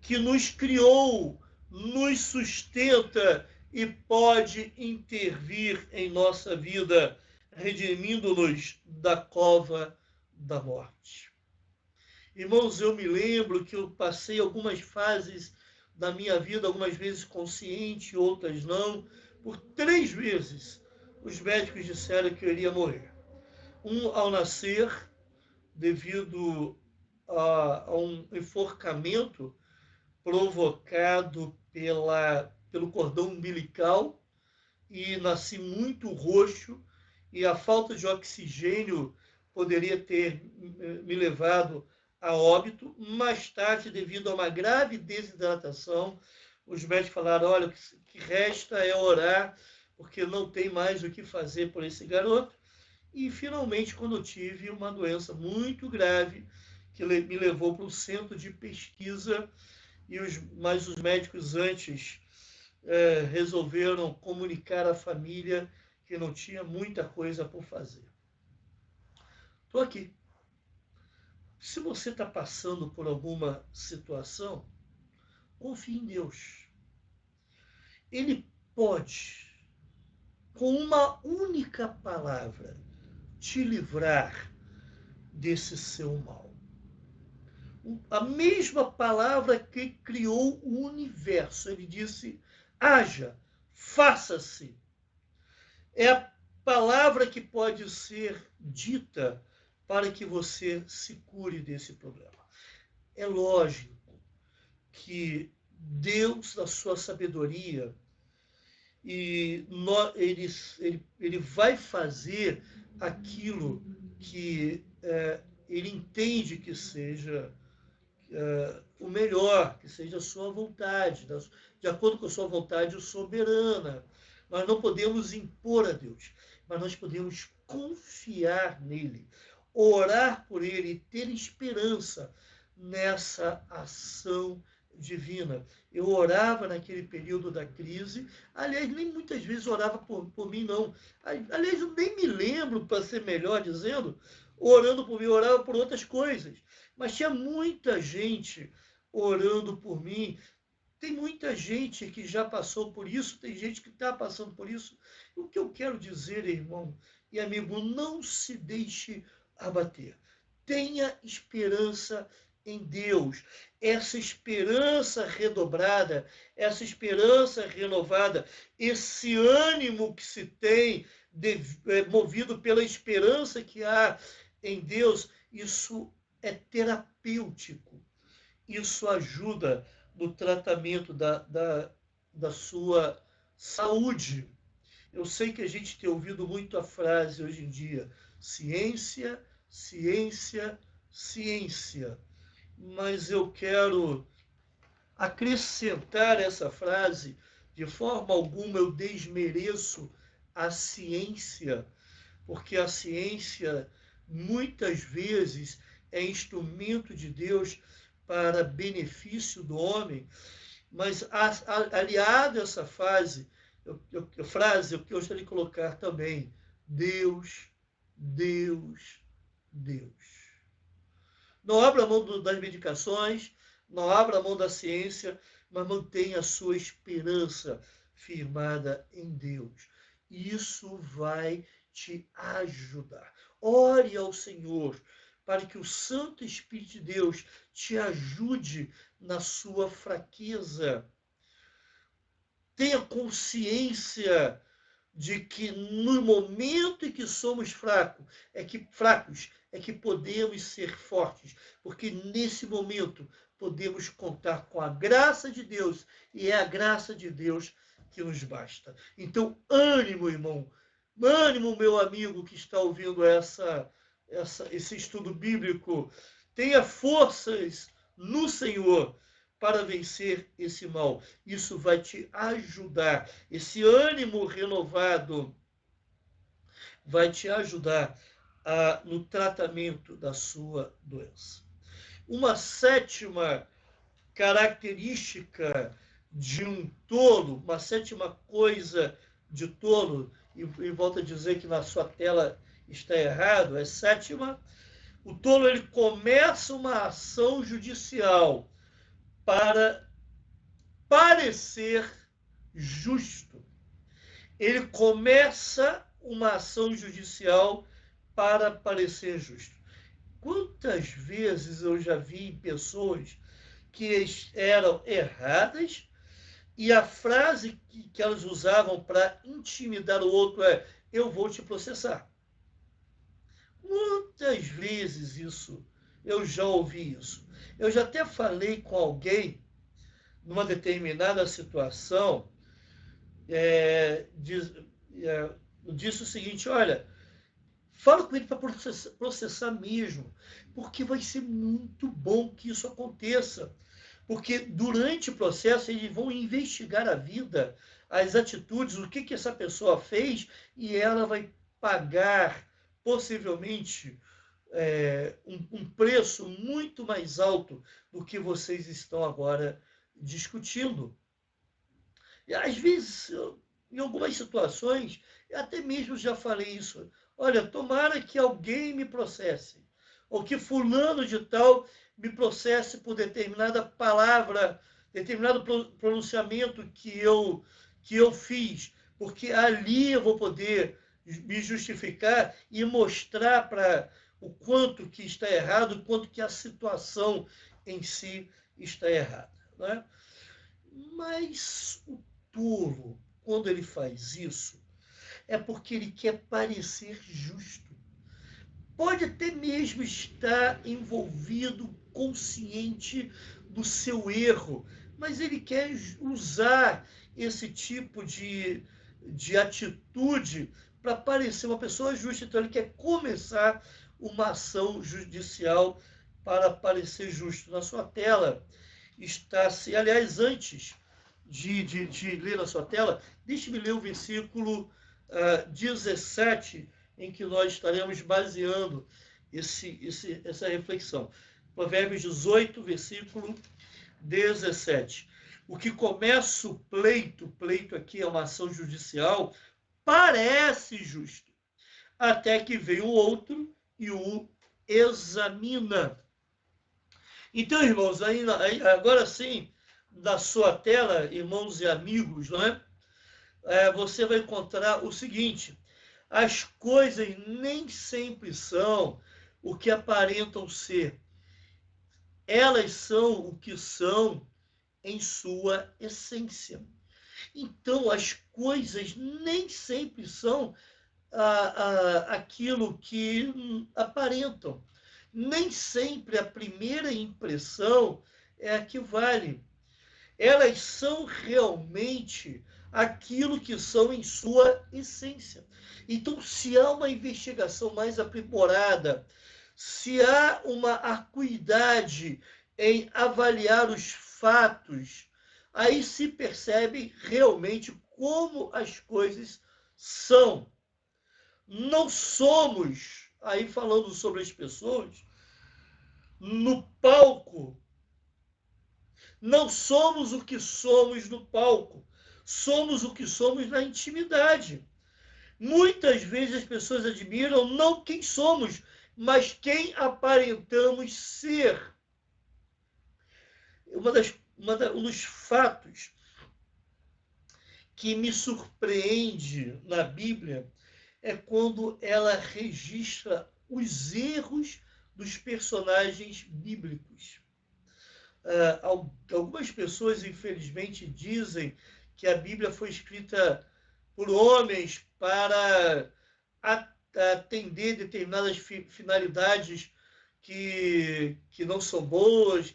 que nos criou, nos sustenta e pode intervir em nossa vida, redimindo-nos da cova da morte. Irmãos, eu me lembro que eu passei algumas fases da minha vida, algumas vezes consciente, outras não. Por 3 vezes, os médicos disseram que eu iria morrer. Um ao nascer, devido a um enforcamento provocado pelo cordão umbilical, e nasci muito roxo, e a falta de oxigênio poderia ter me levado a óbito. Mais tarde, devido a uma grave desidratação, os médicos falaram: olha, o que resta é orar, porque não tem mais o que fazer por esse garoto. E, finalmente, quando eu tive uma doença muito grave, que me levou para o centro de pesquisa, mas os médicos antes resolveram comunicar à família que não tinha muita coisa por fazer. Estou aqui. Se você está passando por alguma situação, confie em Deus. Ele pode, com uma única palavra, te livrar desse seu mal. A mesma palavra que criou o universo. Ele disse: haja, faça-se. É a palavra que pode ser dita para que você se cure desse problema. É lógico que Deus, na sua sabedoria, ele vai fazer aquilo que ele entende que seja o melhor, que seja a sua vontade, de acordo com a sua vontade soberana. Nós não podemos impor a Deus, mas nós podemos confiar nele, orar por ele e ter esperança nessa ação divina. Eu orava naquele período da crise, aliás, nem muitas vezes orava por mim, não. Aliás, eu nem me lembro, para ser melhor dizendo, orando por mim, eu orava por outras coisas. Mas tinha muita gente orando por mim. Tem muita gente que já passou por isso, tem gente que está passando por isso. O que eu quero dizer, irmão e amigo, não se deixe abater. Tenha esperança em Deus. Essa esperança redobrada, essa esperança renovada, esse ânimo que se tem, movido pela esperança que há em Deus, isso é terapêutico. Isso ajuda no tratamento da sua saúde. Eu sei que a gente tem ouvido muito a frase hoje em dia, ciência, ciência, ciência. Mas eu quero acrescentar essa frase, de forma alguma eu desmereço a ciência, porque a ciência muitas vezes é instrumento de Deus para benefício do homem, mas aliado a essa frase, eu gostaria de colocar também, Deus, Deus, Deus. Não abra mão das medicações, não abra mão da ciência, mas mantenha a sua esperança firmada em Deus. Isso vai te ajudar. Ore ao Senhor para que o Santo Espírito de Deus te ajude na sua fraqueza. Tenha consciência de que no momento em que somos fracos é que podemos ser fortes, porque nesse momento podemos contar com a graça de Deus, e é a graça de Deus que nos basta. Então, ânimo, irmão, ânimo, meu amigo que está ouvindo esse estudo bíblico, tenha forças no Senhor para vencer esse mal. Isso vai te ajudar. Esse ânimo renovado vai te ajudar no tratamento da sua doença. Uma sétima característica de um tolo, uma sétima coisa de tolo, e volto a dizer que na sua tela está errado, é sétima, o tolo ele começa uma ação judicial para parecer justo. Ele começa uma ação judicial para parecer justo. Quantas vezes eu já vi pessoas que eram erradas e a frase que elas usavam para intimidar o outro é: eu vou te processar. Quantas vezes isso eu já ouvi isso? Eu já até falei com alguém numa determinada situação, disse o seguinte: olha, fala com ele para processar mesmo, porque vai ser muito bom que isso aconteça. Porque durante o processo eles vão investigar a vida, as atitudes, o que essa pessoa fez, e ela vai pagar, possivelmente, um preço muito mais alto do que vocês estão agora discutindo. E às vezes, em algumas situações, eu até mesmo já falei isso. Olha, tomara que alguém me processe, ou que fulano de tal me processe por determinada palavra, determinado pronunciamento que eu fiz, porque ali eu vou poder me justificar e mostrar para o quanto que está errado, o quanto que a situação em si está errada. Né? Mas o tolo, quando ele faz isso, é porque ele quer parecer justo. pode até mesmo estar envolvido, consciente do seu erro, mas ele quer usar esse tipo de atitude para parecer uma pessoa justa. Então, ele quer começar uma ação judicial para parecer justo. Na sua tela está-se, aliás, antes de ler na sua tela, deixe-me ler o versículo 17, em que nós estaremos baseando essa reflexão. Provérbios 18, versículo 17. O que começa o pleito aqui é uma ação judicial, parece justo, até que vem o outro e o examina. Então, irmãos, agora sim, na sua tela, irmãos e amigos, não é? Você vai encontrar o seguinte: as coisas nem sempre são o que aparentam ser. Elas são o que são em sua essência. Então, as coisas nem sempre são aquilo que aparentam. Nem sempre a primeira impressão é a que vale. Elas são realmente aquilo que são em sua essência. Então, se há uma investigação mais aprimorada, se há uma acuidade em avaliar os fatos, aí se percebe realmente como as coisas são. Não somos, aí falando sobre as pessoas, no palco, não somos o que somos no palco, somos o que somos na intimidade. Muitas vezes as pessoas admiram não quem somos, mas quem aparentamos ser. Um dos fatos que me surpreende na Bíblia é quando ela registra os erros dos personagens bíblicos. Algumas pessoas, infelizmente, dizem que a Bíblia foi escrita por homens para atender determinadas finalidades que não são boas,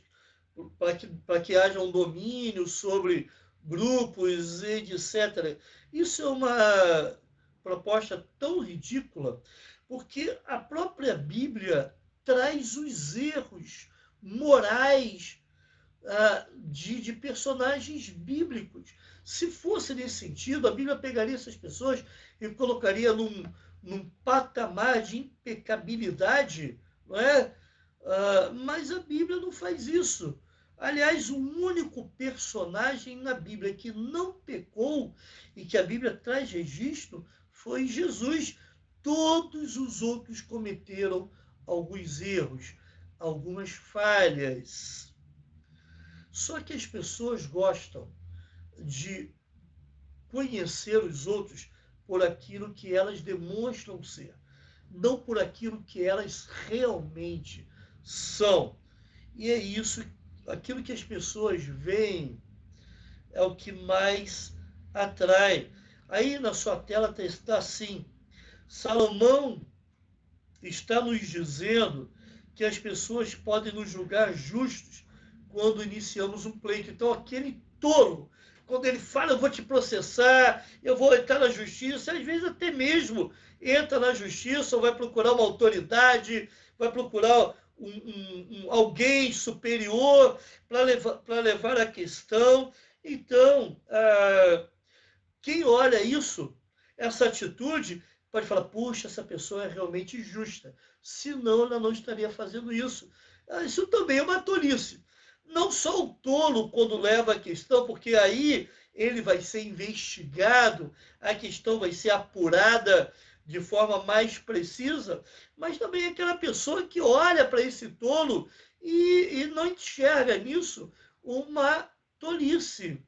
para que haja um domínio sobre grupos, etc. Isso é uma proposta tão ridícula, porque a própria Bíblia traz os erros morais de personagens bíblicos. Se fosse nesse sentido, a Bíblia pegaria essas pessoas e colocaria num patamar de impecabilidade, não é? Mas a Bíblia não faz isso. Aliás, o único personagem na Bíblia que não pecou e que a Bíblia traz registro foi Jesus. Todos os outros cometeram alguns erros, algumas falhas. Só que as pessoas gostam de conhecer os outros por aquilo que elas demonstram ser, não por aquilo que elas realmente são. E é isso, aquilo que as pessoas veem é o que mais atrai. Aí na sua tela está assim: Salomão está nos dizendo que as pessoas podem nos julgar justos quando iniciamos um pleito. Então, aquele tolo, quando ele fala, eu vou te processar, eu vou entrar na justiça, às vezes até mesmo entra na justiça ou vai procurar uma autoridade, vai procurar alguém superior para levar a questão. Então, quem olha isso, essa atitude, pode falar, puxa, essa pessoa é realmente justa. Senão, ela não estaria fazendo isso. Isso também é uma tolice. Não só o tolo, quando leva a questão, porque aí ele vai ser investigado, a questão vai ser apurada de forma mais precisa, mas também aquela pessoa que olha para esse tolo e não enxerga nisso uma tolice,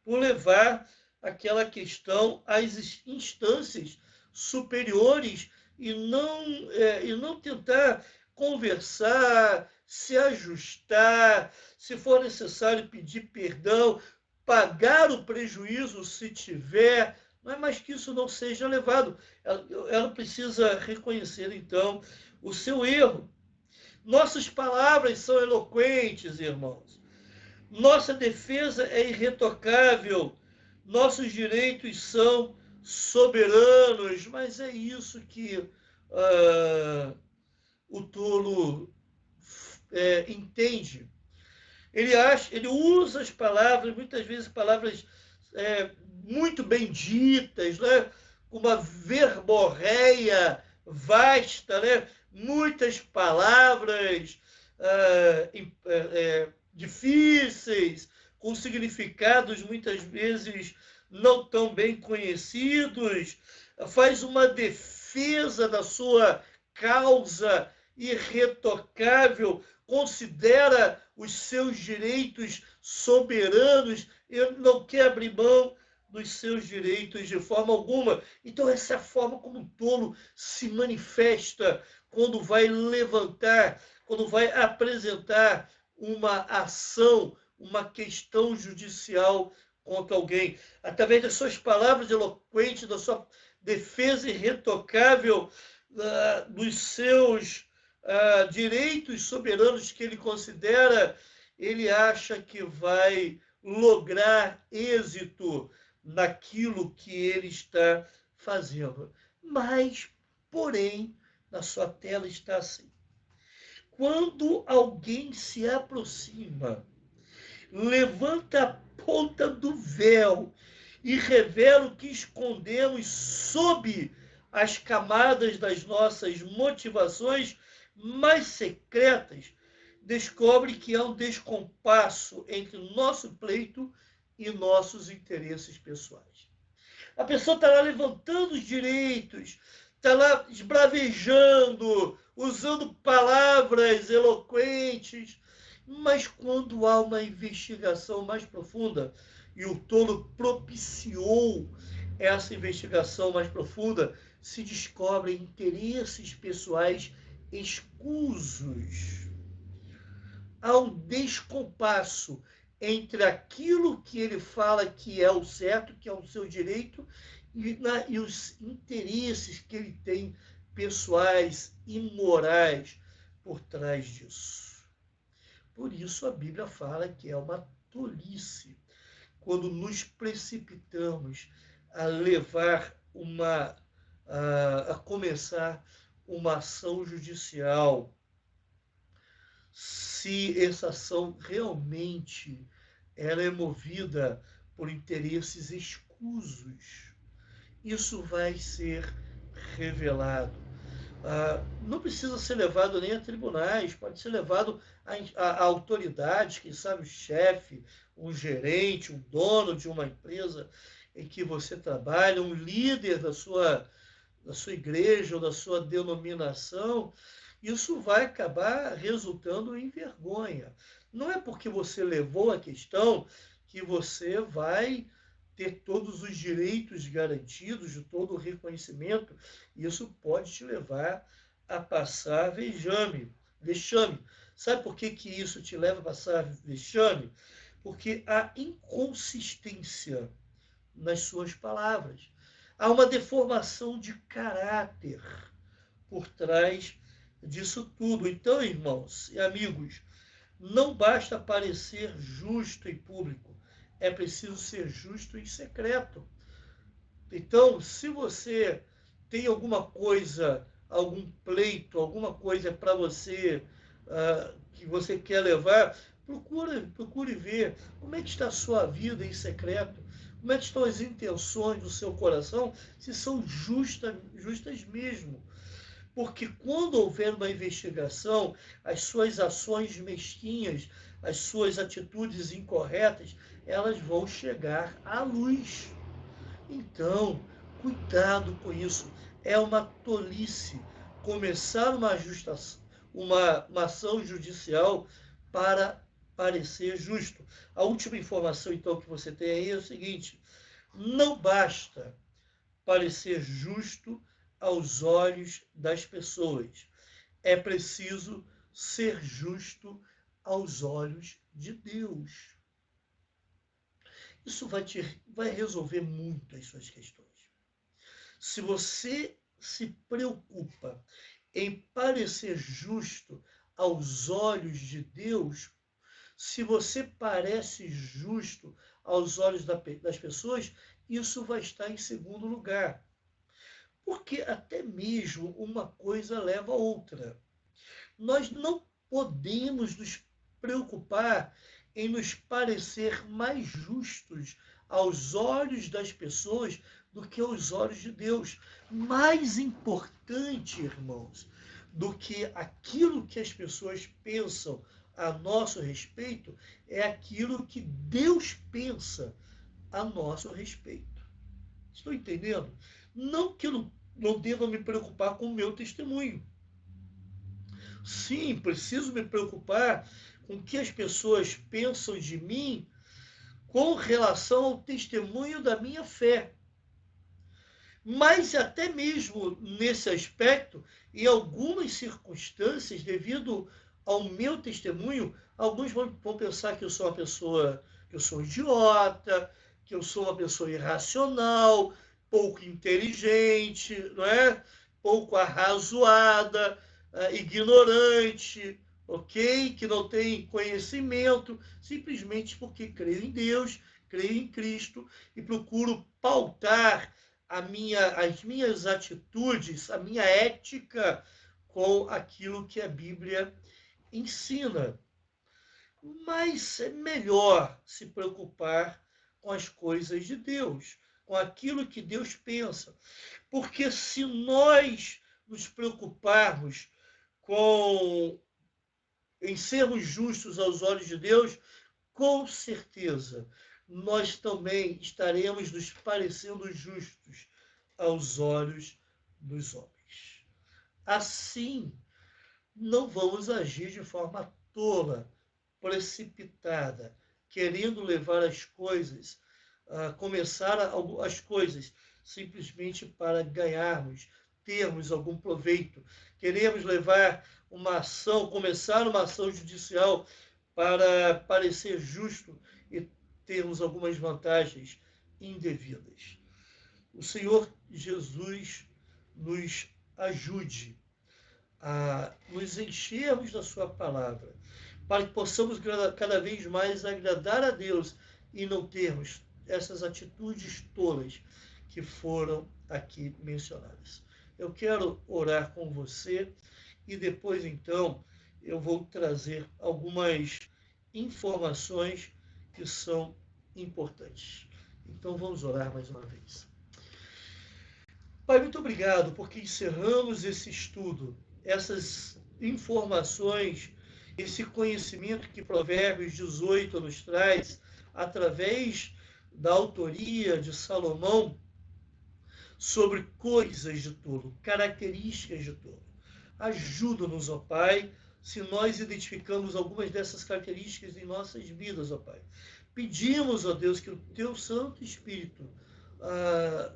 por levar aquela questão às instâncias superiores e não tentar conversar, se ajustar, se for necessário pedir perdão, pagar o prejuízo se tiver, não é mais que isso não seja levado. Ela precisa reconhecer, então, o seu erro. Nossas palavras são eloquentes, irmãos. Nossa defesa é irretocável. Nossos direitos são soberanos. Mas é isso que o tolo entende. Ele usa as palavras, muitas vezes palavras muito bem ditas, né? Uma verborreia vasta, né? Muitas palavras difíceis, com significados muitas vezes não tão bem conhecidos, faz uma defesa da sua causa irretocável, considera os seus direitos soberanos, ele não quer abrir mão dos seus direitos de forma alguma. Então, essa é a forma como o tolo se manifesta quando vai levantar, quando vai apresentar uma ação, uma questão judicial contra alguém. Através das suas palavras eloquentes, da sua defesa irretocável, dos seus direitos soberanos que ele considera, ele acha que vai lograr êxito naquilo que ele está fazendo. Mas, porém, na sua tela está assim. Quando alguém se aproxima, levanta a ponta do véu e revela o que escondemos sob as camadas das nossas motivações mais secretas, descobre que há um descompasso entre o nosso pleito e nossos interesses pessoais. A pessoa está lá levantando os direitos, está lá esbravejando, usando palavras eloquentes, mas quando há uma investigação mais profunda, e o tolo propiciou essa investigação mais profunda, se descobrem interesses pessoais escusos. Há um descompasso entre aquilo que ele fala que é o certo, que é o seu direito, e os interesses que ele tem pessoais e morais por trás disso. Por isso a Bíblia fala que é uma tolice quando nos precipitamos a levar a começar uma ação judicial, se essa ação realmente ela é movida por interesses escusos. Isso vai ser revelado. Não precisa ser levado nem a tribunais, pode ser levado a autoridades, quem sabe o chefe, um gerente, um dono de uma empresa em que você trabalha, um líder da sua igreja ou da sua denominação. Isso vai acabar resultando em vergonha. Não é porque você levou a questão que você vai ter todos os direitos garantidos, de todo o reconhecimento. Isso pode te levar a passar vexame. Sabe por que isso te leva a passar vexame? Porque há inconsistência nas suas palavras. Há uma deformação de caráter por trás disso tudo. Então, irmãos e amigos, não basta parecer justo em público, é preciso ser justo em secreto. Então, se você tem alguma coisa, algum pleito, alguma coisa para você que você quer levar, procure ver como é que está a sua vida em secreto, como é que estão as intenções do seu coração, se são justas mesmo. Porque quando houver uma investigação, as suas ações mesquinhas, as suas atitudes incorretas, elas vão chegar à luz. Então, cuidado com isso. É uma tolice começar uma ação judicial para parecer justo. A última informação, então, que você tem aí é o seguinte: não basta parecer justo aos olhos das pessoas. É preciso ser justo aos olhos de Deus. Isso vai resolver muito as suas questões. Se você se preocupa em parecer justo aos olhos de Deus, se você parece justo aos olhos das pessoas, isso vai estar em segundo lugar. Porque até mesmo uma coisa leva a outra. Nós não podemos nos preocupar em nos parecer mais justos aos olhos das pessoas do que aos olhos de Deus. Mais importante, irmãos, do que aquilo que as pessoas pensam a nosso respeito, é aquilo que Deus pensa a nosso respeito. Estou entendendo? Não que eu não deva me preocupar com o meu testemunho. Sim, preciso me preocupar com o que as pessoas pensam de mim com relação ao testemunho da minha fé. Mas até mesmo nesse aspecto, em algumas circunstâncias, devido ao meu testemunho, alguns vão pensar que eu sou uma pessoa, que eu sou idiota, que eu sou uma pessoa irracional, pouco inteligente, não é? Pouco arrazoada, ignorante, ok? Que não tem conhecimento, simplesmente porque creio em Deus, creio em Cristo e procuro pautar as minhas atitudes, a minha ética com aquilo que a Bíblia ensina. Mas é melhor se preocupar com as coisas de Deus, com aquilo que Deus pensa. Porque se nós nos preocuparmos em sermos justos aos olhos de Deus, com certeza nós também estaremos nos parecendo justos aos olhos dos homens. Assim, não vamos agir de forma tola, precipitada, querendo levar as coisas, começar as coisas simplesmente para ganharmos, termos algum proveito. Queremos levar uma ação, começar uma ação judicial para parecer justo e termos algumas vantagens indevidas. O Senhor Jesus nos ajude a nos enchermos da sua palavra, para que possamos cada vez mais agradar a Deus e não termos essas atitudes tolas que foram aqui mencionadas. Eu quero orar com você e depois, então, eu vou trazer algumas informações que são importantes. Então, vamos orar mais uma vez. Pai, muito obrigado porque encerramos esse estudo, essas informações, esse conhecimento que Provérbios 18 nos traz, através da autoria de Salomão, sobre coisas de tolo, características de tolo. Ajuda-nos, ó Pai, se nós identificamos algumas dessas características em nossas vidas, ó Pai. Pedimos, ó Deus, que o Teu Santo Espírito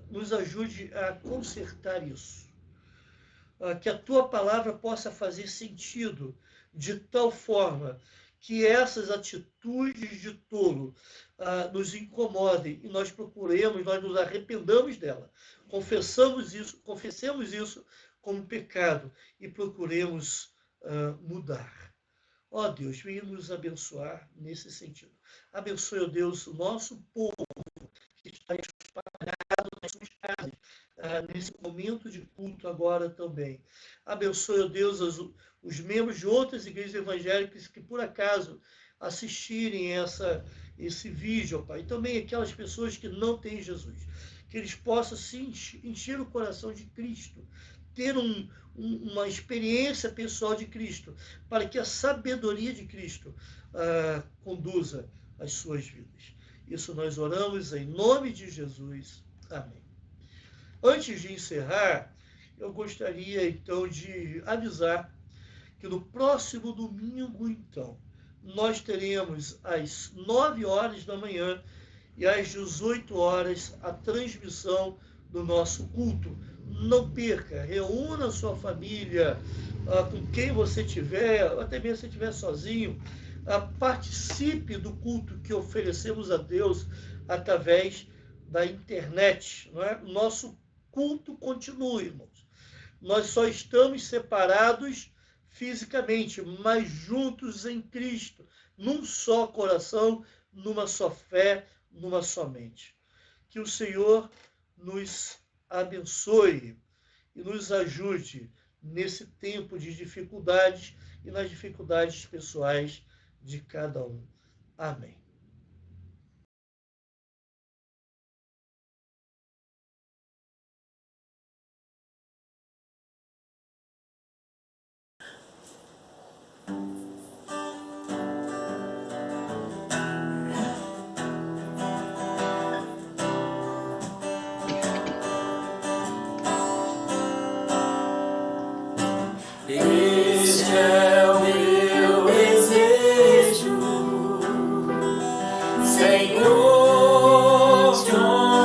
nos ajude a consertar isso. Que a Tua palavra possa fazer sentido de tal forma que essas atitudes de tolo nos incomodem e nós procuremos, nós nos arrependamos dela. Confessemos isso como pecado e procuremos mudar. Ó Deus, venha nos abençoar nesse sentido. Abençoe, ó Deus, o nosso povo que está espalhado nas suas casas, nesse momento de culto agora também. Abençoe, ó Deus, os membros de outras igrejas evangélicas que por acaso assistirem esse vídeo, ó Pai. E também aquelas pessoas que não têm Jesus. Que eles possam se encher o coração de Cristo, ter uma experiência pessoal de Cristo, para que a sabedoria de Cristo conduza as suas vidas. Isso nós oramos em nome de Jesus. Amém. Antes de encerrar, eu gostaria então de avisar que no próximo domingo, então, nós teremos às 9 horas da manhã e às 18 horas a transmissão do nosso culto. Não perca, reúna a sua família, com quem você tiver, até mesmo se estiver sozinho, participe do culto que oferecemos a Deus através da internet. Não é? Nosso culto continua, irmãos. Nós só estamos separados fisicamente, mas juntos em Cristo, num só coração, numa só fé, numa só mente. Que o Senhor nos abençoe e nos ajude nesse tempo de dificuldades e nas dificuldades pessoais de cada um. Amém. Este é o meu desejo, Senhor, te honrar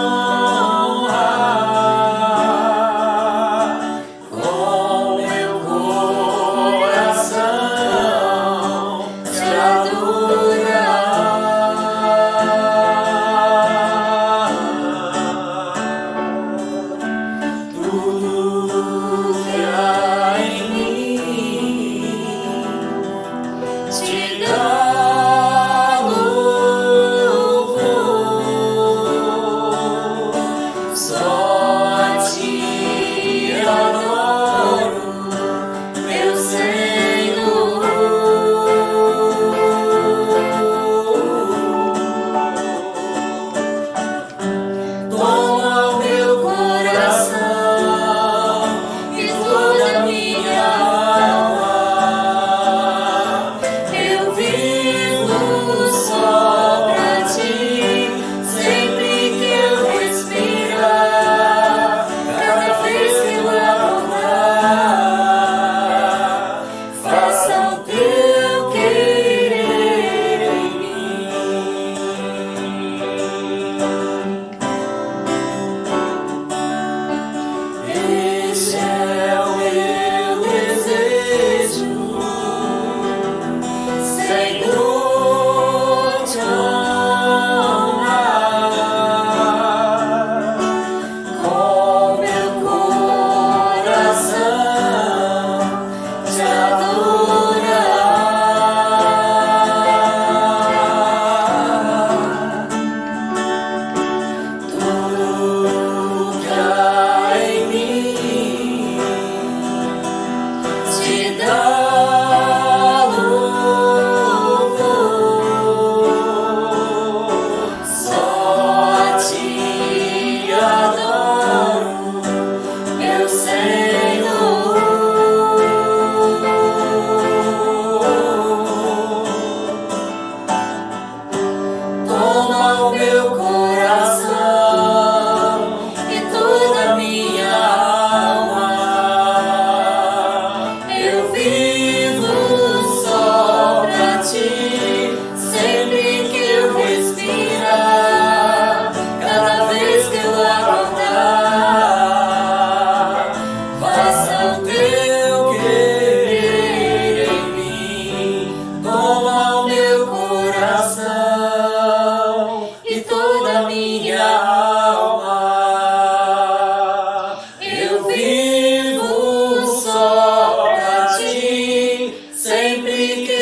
com meu coração, te adorar. Tudo que há em te dá louvor, só a ti adoro, meu Senhor. Toma o meu coração e toda a minha alma. Eu vivo só pra ti, sempre que eu respirar, cada vez que eu acordar, faça o teu querer em mim. Este é o meu desejo, Senhor, te honrar com meu coração, te adorar. Tudo que há em mim te dá louvor, só a ti adoro, meu Senhor. Toma o meu coração e toda a minha alma. Eu vivo só pra ti, sempre que eu respirar, cada vez que eu acordar, faça o teu querer em mim. Toma o meu coração e toda a minha alma. Eu vivo só pra ti, sempre que